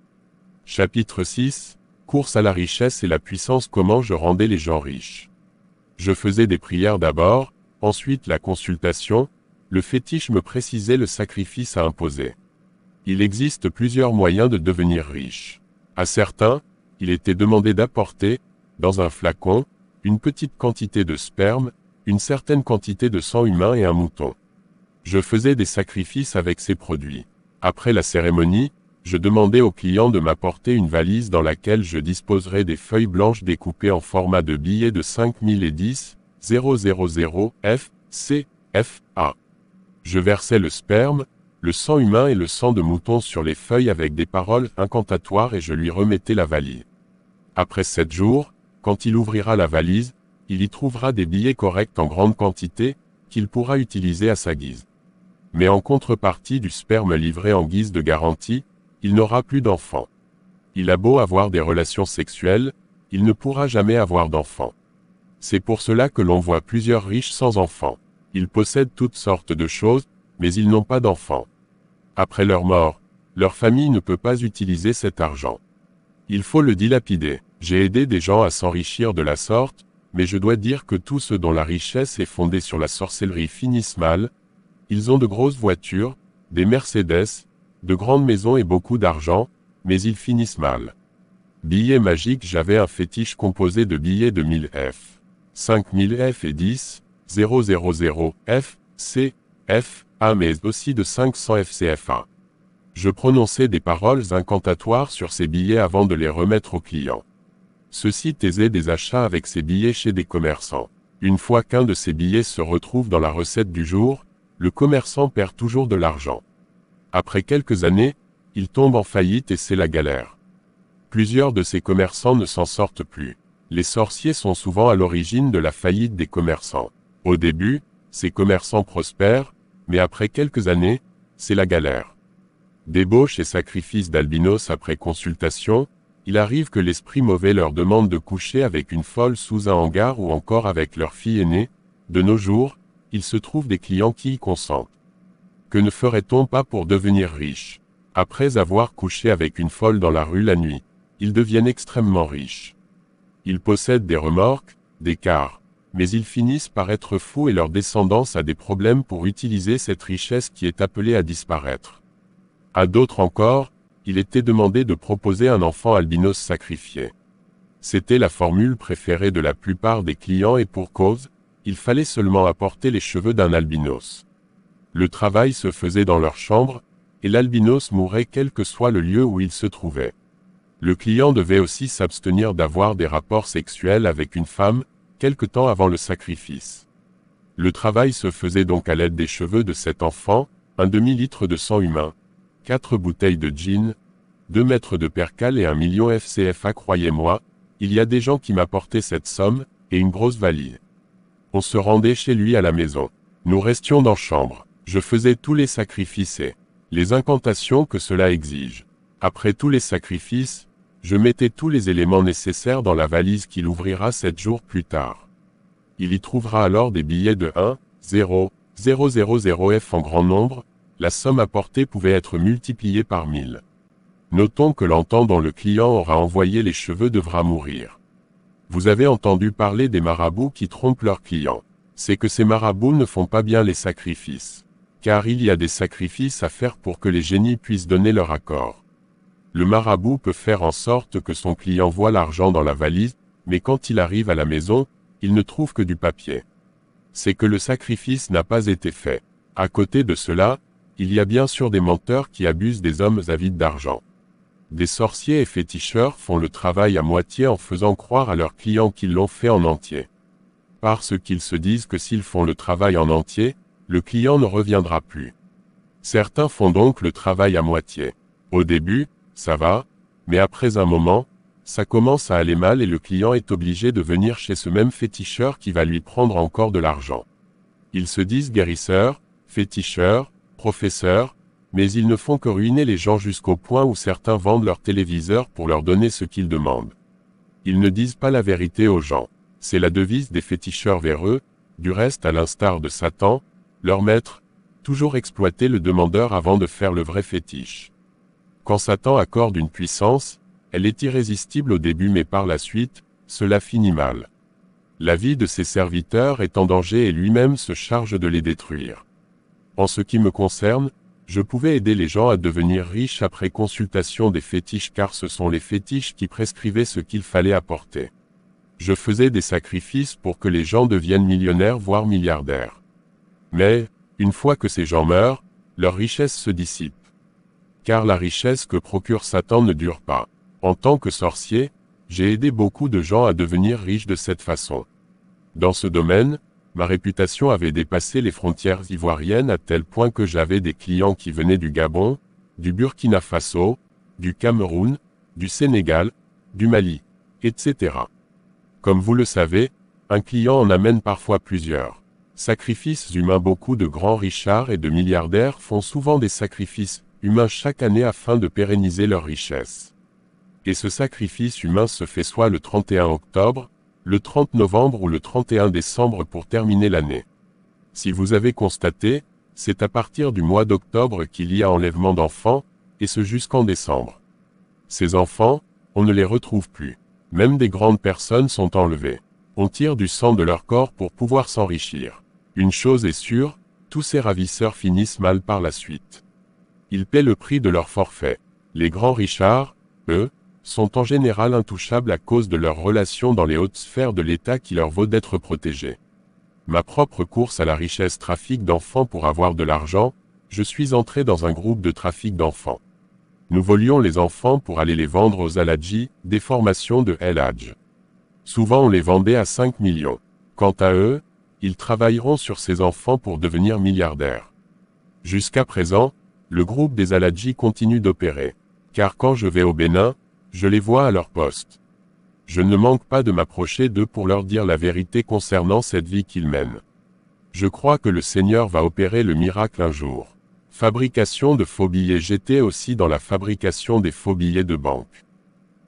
Chapitre 6, Course à la richesse et la puissance. Comment je rendais les gens riches. Je faisais des prières d'abord, ensuite la consultation, le fétiche me précisait le sacrifice à imposer. Il existe plusieurs moyens de devenir riche. À certains, il était demandé d'apporter, dans un flacon, une petite quantité de sperme, une certaine quantité de sang humain et un mouton. Je faisais des sacrifices avec ces produits. Après la cérémonie, Je demandais aux clients de m'apporter une valise dans laquelle je disposerais des feuilles blanches découpées en format de billets de 5000 et 10 000 F, C, F, A. Je versais le sperme, le sang humain et le sang de mouton sur les feuilles avec des paroles incantatoires et je lui remettais la valise. Après 7 jours, quand il ouvrira la valise, il y trouvera des billets corrects en grande quantité, qu'il pourra utiliser à sa guise. Mais en contrepartie du sperme livré en guise de garantie, il n'aura plus d'enfant. Il a beau avoir des relations sexuelles, il ne pourra jamais avoir d'enfant. C'est pour cela que l'on voit plusieurs riches sans enfants. Ils possèdent toutes sortes de choses, mais ils n'ont pas d'enfants. Après leur mort, leur famille ne peut pas utiliser cet argent. Il faut le dilapider. J'ai aidé des gens à s'enrichir de la sorte, mais je dois dire que tous ceux dont la richesse est fondée sur la sorcellerie finissent mal. Ils ont de grosses voitures, des Mercedes, de grandes maisons et beaucoup d'argent, mais ils finissent mal. Billets magiques. J'avais un fétiche composé de billets de 1000 F, 5000 F et 10 000 F, C, F, A mais aussi de 500 FCFA. Je prononçais des paroles incantatoires sur ces billets avant de les remettre aux clients. Ceux-ci taisaient des achats avec ces billets chez des commerçants. Une fois qu'un de ces billets se retrouve dans la recette du jour, le commerçant perd toujours de l'argent. Après quelques années, il tombe en faillite et c'est la galère. Plusieurs de ces commerçants ne s'en sortent plus. Les sorciers sont souvent à l'origine de la faillite des commerçants. Au début, ces commerçants prospèrent, mais après quelques années, c'est la galère. Débauche et sacrifice d'albinos. Après consultation, il arrive que l'esprit mauvais leur demande de coucher avec une folle sous un hangar ou encore avec leur fille aînée. De nos jours, il se trouve des clients qui y consentent. Que ne ferait-on pas pour devenir riche? Après avoir couché avec une folle dans la rue la nuit, ils deviennent extrêmement riches. Ils possèdent des remorques, des cars, mais ils finissent par être fous et leur descendance a des problèmes pour utiliser cette richesse qui est appelée à disparaître. À d'autres encore, il était demandé de proposer un enfant albinos sacrifié. C'était la formule préférée de la plupart des clients et pour cause, il fallait seulement apporter les cheveux d'un albinos. Le travail se faisait dans leur chambre, et l'albinos mourait quel que soit le lieu où il se trouvait. Le client devait aussi s'abstenir d'avoir des rapports sexuels avec une femme, quelque temps avant le sacrifice. Le travail se faisait donc à l'aide des cheveux de cet enfant, un demi-litre de sang humain, 4 bouteilles de gin, 2 mètres de percale et 1 million FCFA. Croyez-moi, il y a des gens qui m'apportaient cette somme, et une grosse valise. On se rendait chez lui à la maison. Nous restions dans chambre. Je faisais tous les sacrifices et les incantations que cela exige. Après tous les sacrifices, je mettais tous les éléments nécessaires dans la valise qu'il ouvrira 7 jours plus tard. Il y trouvera alors des billets de 1, 0, 000 F en grand nombre. La somme apportée pouvait être multipliée par 1000. Notons que l'enfant dont le client aura envoyé les cheveux devra mourir. Vous avez entendu parler des marabouts qui trompent leurs clients. C'est que ces marabouts ne font pas bien les sacrifices. Car il y a des sacrifices à faire pour que les génies puissent donner leur accord. Le marabout peut faire en sorte que son client voie l'argent dans la valise, mais quand il arrive à la maison, il ne trouve que du papier. C'est que le sacrifice n'a pas été fait. À côté de cela, il y a bien sûr des menteurs qui abusent des hommes avides d'argent. Des sorciers et féticheurs font le travail à moitié en faisant croire à leurs clients qu'ils l'ont fait en entier. Parce qu'ils se disent que s'ils font le travail en entier, le client ne reviendra plus. Certains font donc le travail à moitié. Au début, ça va, mais après un moment, ça commence à aller mal et le client est obligé de venir chez ce même féticheur qui va lui prendre encore de l'argent. Ils se disent guérisseurs, féticheurs, professeurs, mais ils ne font que ruiner les gens jusqu'au point où certains vendent leur téléviseur pour leur donner ce qu'ils demandent. Ils ne disent pas la vérité aux gens. C'est la devise des féticheurs véreux, du reste à l'instar de Satan, leur maître, toujours exploiter le demandeur avant de faire le vrai fétiche. Quand Satan accorde une puissance, elle est irrésistible au début mais par la suite, cela finit mal. La vie de ses serviteurs est en danger et lui-même se charge de les détruire. En ce qui me concerne, je pouvais aider les gens à devenir riches après consultation des fétiches car ce sont les fétiches qui prescrivaient ce qu'il fallait apporter. Je faisais des sacrifices pour que les gens deviennent millionnaires voire milliardaires. Mais, une fois que ces gens meurent, leur richesse se dissipe. car la richesse que procure Satan ne dure pas. En tant que sorcier, j'ai aidé beaucoup de gens à devenir riches de cette façon. Dans ce domaine, ma réputation avait dépassé les frontières ivoiriennes à tel point que j'avais des clients qui venaient du Gabon, du Burkina Faso, du Cameroun, du Sénégal, du Mali, etc. Comme vous le savez, un client en amène parfois plusieurs. Sacrifices humains. Beaucoup de grands richards et de milliardaires font souvent des sacrifices humains chaque année afin de pérenniser leur richesse. Et ce sacrifice humain se fait soit le 31 octobre, le 30 novembre ou le 31 décembre pour terminer l'année. Si vous avez constaté, c'est à partir du mois d'octobre qu'il y a enlèvement d'enfants, et ce jusqu'en décembre. Ces enfants, on ne les retrouve plus. Même des grandes personnes sont enlevées. On tire du sang de leur corps pour pouvoir s'enrichir. Une chose est sûre, tous ces ravisseurs finissent mal par la suite. Ils paient le prix de leur forfait. Les grands richards, eux, sont en général intouchables à cause de leur relation dans les hautes sphères de l'État qui leur vaut d'être protégés. Ma propre course à la richesse. Trafic d'enfants. Pour avoir de l'argent, je suis entré dans un groupe de trafic d'enfants. Nous volions les enfants pour aller les vendre aux Aladji, des formations de El Hadj. Souvent on les vendait à 5 millions. Quant à eux, ils travailleront sur ces enfants pour devenir milliardaires. Jusqu'à présent, le groupe des Aladji continue d'opérer. Car quand je vais au Bénin, je les vois à leur poste. Je ne manque pas de m'approcher d'eux pour leur dire la vérité concernant cette vie qu'ils mènent. Je crois que le Seigneur va opérer le miracle un jour. Fabrication de faux billets. J'étais aussi dans la fabrication des faux billets de banque.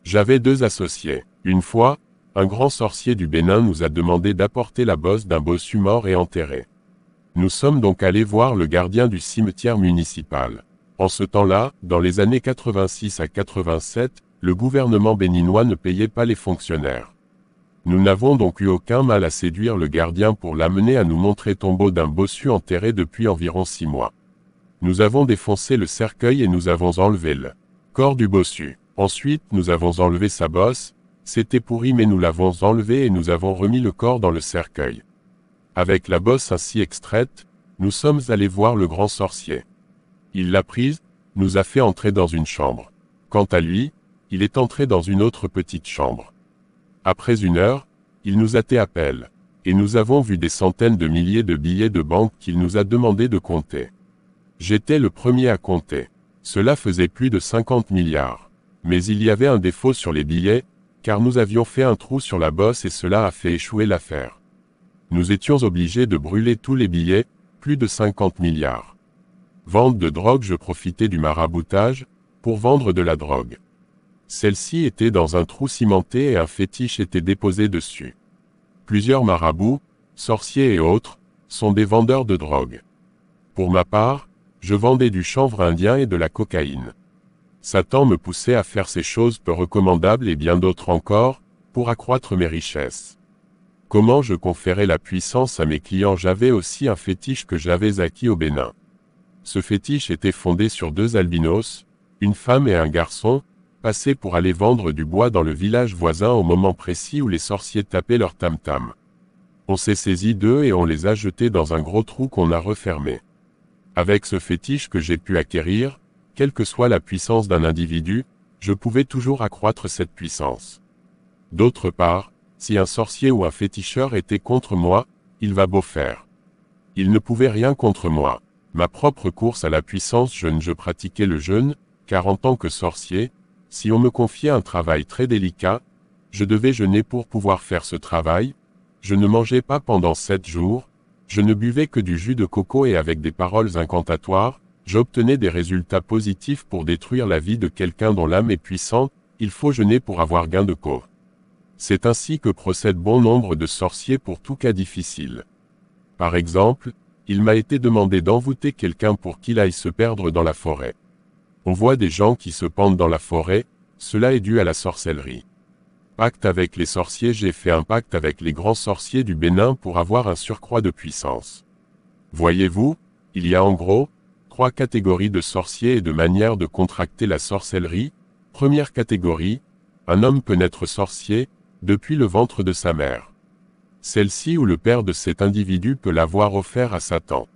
J'avais 2 associés. Une fois, un grand sorcier du Bénin nous a demandé d'apporter la bosse d'un bossu mort et enterré. Nous sommes donc allés voir le gardien du cimetière municipal. En ce temps-là, dans les années 86 à 87, le gouvernement béninois ne payait pas les fonctionnaires. Nous n'avons donc eu aucun mal à séduire le gardien pour l'amener à nous montrer tombeau d'un bossu enterré depuis environ 6 mois. Nous avons défoncé le cercueil et nous avons enlevé le corps du bossu. Ensuite, nous avons enlevé sa bosse. C'était pourri mais nous l'avons enlevé et nous avons remis le corps dans le cercueil. Avec la bosse ainsi extraite, nous sommes allés voir le grand sorcier. Il l'a prise, nous a fait entrer dans une chambre. Quant à lui, il est entré dans une autre petite chambre. Après 1 heure, il nous a appelé. Et nous avons vu des centaines de milliers de billets de banque qu'il nous a demandé de compter. J'étais le premier à compter. Cela faisait plus de 50 milliards. Mais il y avait un défaut sur les billets, car nous avions fait un trou sur la bosse et cela a fait échouer l'affaire. Nous étions obligés de brûler tous les billets, plus de 50 milliards. Vente de drogue. Je profitais du maraboutage, pour vendre de la drogue. Celle-ci était dans un trou cimenté et un fétiche était déposé dessus. Plusieurs marabouts, sorciers et autres, sont des vendeurs de drogue. Pour ma part, je vendais du chanvre indien et de la cocaïne. Satan me poussait à faire ces choses peu recommandables et bien d'autres encore, pour accroître mes richesses. Comment je conférais la puissance à mes clients? J'avais aussi un fétiche que j'avais acquis au Bénin. Ce fétiche était fondé sur 2 albinos, une femme et un garçon, passés pour aller vendre du bois dans le village voisin au moment précis où les sorciers tapaient leur tam-tam. On s'est saisi d'eux et on les a jetés dans un gros trou qu'on a refermé. Avec ce fétiche que j'ai pu acquérir, quelle que soit la puissance d'un individu, je pouvais toujours accroître cette puissance. D'autre part, si un sorcier ou un féticheur était contre moi, il va beau faire. Il ne pouvait rien contre moi. Ma propre course à la puissance. Je pratiquais le jeûne, car en tant que sorcier, si on me confiait un travail très délicat, je devais jeûner pour pouvoir faire ce travail. Je ne mangeais pas pendant 7 jours, je ne buvais que du jus de coco et avec des paroles incantatoires, j'obtenais des résultats positifs pour détruire la vie de quelqu'un dont l'âme est puissante. Il faut jeûner pour avoir gain de cause. C'est ainsi que procèdent bon nombre de sorciers pour tout cas difficile. Par exemple, il m'a été demandé d'envoûter quelqu'un pour qu'il aille se perdre dans la forêt. On voit des gens qui se pendent dans la forêt, cela est dû à la sorcellerie. Pacte avec les sorciers. J'ai fait un pacte avec les grands sorciers du Bénin pour avoir un surcroît de puissance. Voyez-vous, il y a en gros 3 catégories de sorciers et de manières de contracter la sorcellerie. Première catégorie, un homme peut naître sorcier, depuis le ventre de sa mère. Celle-ci ou le père de cet individu peut l'avoir offert à Satan.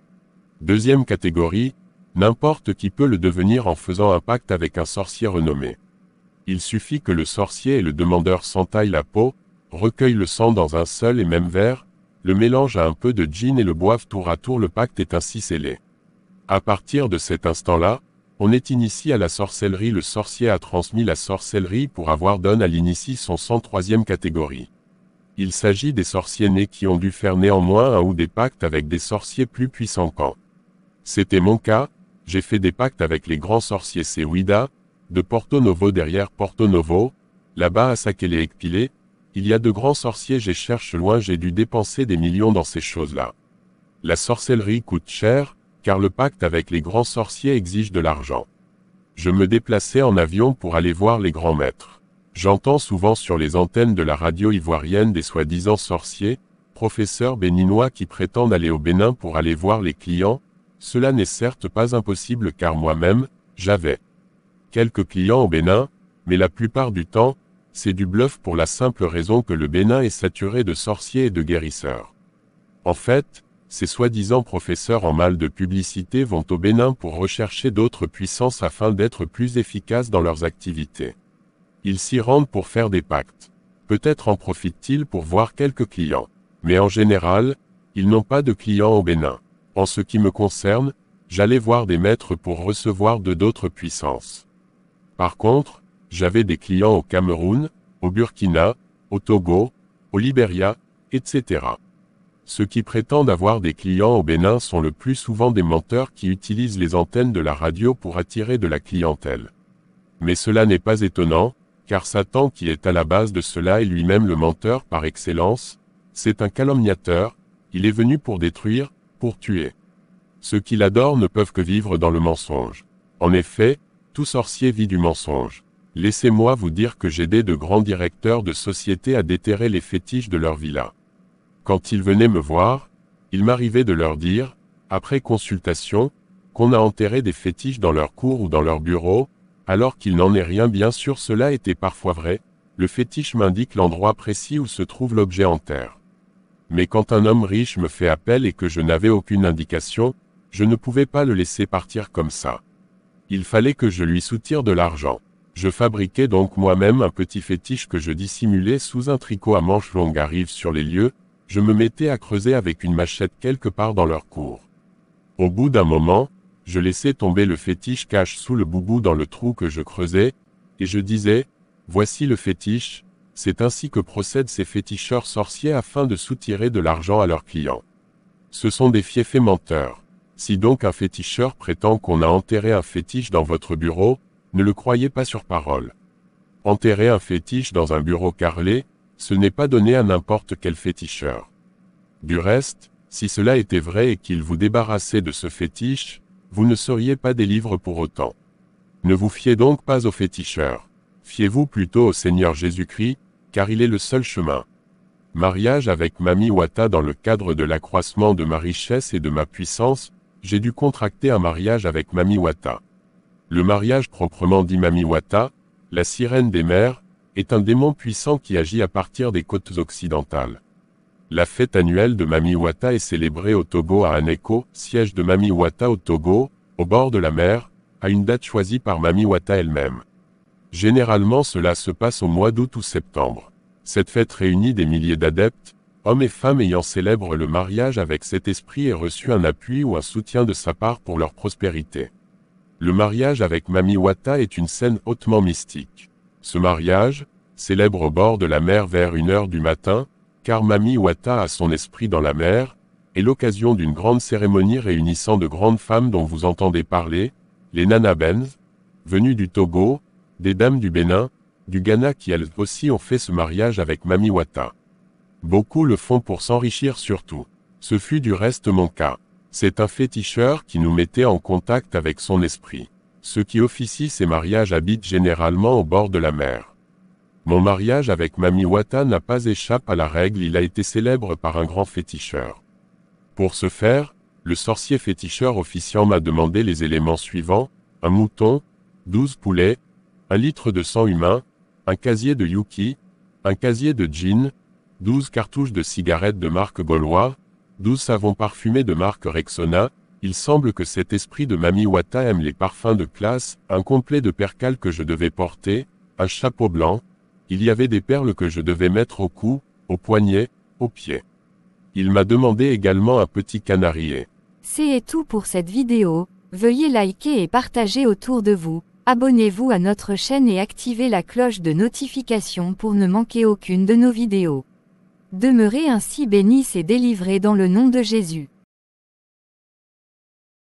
Deuxième catégorie, N'importe qui peut le devenir en faisant un pacte avec un sorcier renommé. Il suffit que le sorcier et le demandeur s'entaillent la peau, recueillent le sang dans un seul et même verre, le mélangent à un peu de gin et le boivent tour à tour. Le pacte est ainsi scellé. À partir de cet instant-là, on est initié à la sorcellerie. Le sorcier a transmis la sorcellerie pour avoir donné à l'initié son 103e catégorie. Il s'agit des sorciers nés qui ont dû faire néanmoins un ou des pactes avec des sorciers plus puissants qu'en. C'était mon cas, j'ai fait des pactes avec les grands sorciers Sewida, de Porto Novo. Derrière Porto Novo, là-bas à Sakele Ekpile, il y a de grands sorciers. Je cherche loin, j'ai dû dépenser des millions dans ces choses-là. La sorcellerie coûte cher, car le pacte avec les grands sorciers exige de l'argent. Je me déplaçais en avion pour aller voir les grands maîtres. J'entends souvent sur les antennes de la radio ivoirienne des soi-disant sorciers, professeurs béninois qui prétendent aller au Bénin pour aller voir les clients. Cela n'est certes pas impossible car moi-même, j'avais quelques clients au Bénin, mais la plupart du temps, c'est du bluff pour la simple raison que le Bénin est saturé de sorciers et de guérisseurs. En fait, ces soi-disant professeurs en mal de publicité vont au Bénin pour rechercher d'autres puissances afin d'être plus efficaces dans leurs activités. Ils s'y rendent pour faire des pactes. Peut-être en profitent-ils pour voir quelques clients. Mais en général, ils n'ont pas de clients au Bénin. En ce qui me concerne, j'allais voir des maîtres pour recevoir de d'autres puissances. Par contre, j'avais des clients au Cameroun, au Burkina, au Togo, au Libéria, etc. Ceux qui prétendent avoir des clients au Bénin sont le plus souvent des menteurs qui utilisent les antennes de la radio pour attirer de la clientèle. Mais cela n'est pas étonnant, car Satan qui est à la base de cela est lui-même le menteur par excellence, c'est un calomniateur, il est venu pour détruire, pour tuer. Ceux qui l'adorent ne peuvent que vivre dans le mensonge. En effet, tout sorcier vit du mensonge. Laissez-moi vous dire que j'aidais de grands directeurs de sociétés à déterrer les fétiches de leur villa. Quand ils venaient me voir, il m'arrivait de leur dire, après consultation, qu'on a enterré des fétiches dans leur cour ou dans leur bureau, alors qu'il n'en est rien. Bien sûr cela était parfois vrai, le fétiche m'indique l'endroit précis où se trouve l'objet en terre. Mais quand un homme riche me fait appel et que je n'avais aucune indication, je ne pouvais pas le laisser partir comme ça. Il fallait que je lui soutire de l'argent. Je fabriquais donc moi-même un petit fétiche que je dissimulais sous un tricot à manches longues. Arrive sur les lieux, je me mettais à creuser avec une machette quelque part dans leur cour. Au bout d'un moment, je laissais tomber le fétiche cache sous le boubou dans le trou que je creusais, et je disais, voici le fétiche, c'est ainsi que procèdent ces féticheurs sorciers afin de soutirer de l'argent à leurs clients. Ce sont des fiefés menteurs. Si donc un féticheur prétend qu'on a enterré un fétiche dans votre bureau, ne le croyez pas sur parole. Enterrer un fétiche dans un bureau carrelé, ce n'est pas donné à n'importe quel féticheur. Du reste, si cela était vrai et qu'il vous débarrassait de ce fétiche, vous ne seriez pas des livres pour autant. Ne vous fiez donc pas aux féticheurs. Fiez-vous plutôt au Seigneur Jésus-Christ, car il est le seul chemin. Mariage avec Mami Wata. Dans le cadre de l'accroissement de ma richesse et de ma puissance, j'ai dû contracter un mariage avec Mami Wata. Le mariage proprement dit Mami Wata, la sirène des mers, est un démon puissant qui agit à partir des côtes occidentales. La fête annuelle de Mami Wata est célébrée au Togo à Aneko, siège de Mami Wata au Togo, au bord de la mer, à une date choisie par Mami Wata elle-même. Généralement cela se passe au mois d'août ou septembre. Cette fête réunit des milliers d'adeptes, hommes et femmes ayant célébré le mariage avec cet esprit et reçu un appui ou un soutien de sa part pour leur prospérité. Le mariage avec Mami Wata est une scène hautement mystique. Ce mariage, célèbre au bord de la mer vers 1h du matin, car Mami Wata a son esprit dans la mer, est l'occasion d'une grande cérémonie réunissant de grandes femmes dont vous entendez parler, les Nanabens, venues du Togo, des dames du Bénin, du Ghana qui elles aussi ont fait ce mariage avec Mami Wata. Beaucoup le font pour s'enrichir surtout. Ce fut du reste mon cas. C'est un féticheur qui nous mettait en contact avec son esprit. Ceux qui officient ces mariages habitent généralement au bord de la mer. Mon mariage avec Mami Wata n'a pas échappé à la règle, il a été célèbre par un grand féticheur. Pour ce faire, le sorcier féticheur officiant m'a demandé les éléments suivants, un mouton, 12 poulets, 1 litre de sang humain, un casier de Yuki, un casier de gin, 12 cartouches de cigarettes de marque Gaulois, 12 savons parfumés de marque Rexona, Il semble que cet esprit de Mami Wata aime les parfums de classe, un complet de percale que je devais porter, un chapeau blanc, il y avait des perles que je devais mettre au cou, aux poignets, aux pieds. Il m'a demandé également un petit canarier. C'est tout pour cette vidéo, veuillez liker et partager autour de vous, abonnez-vous à notre chaîne et activez la cloche de notification pour ne manquer aucune de nos vidéos. Demeurez ainsi bénis et délivrés dans le nom de Jésus.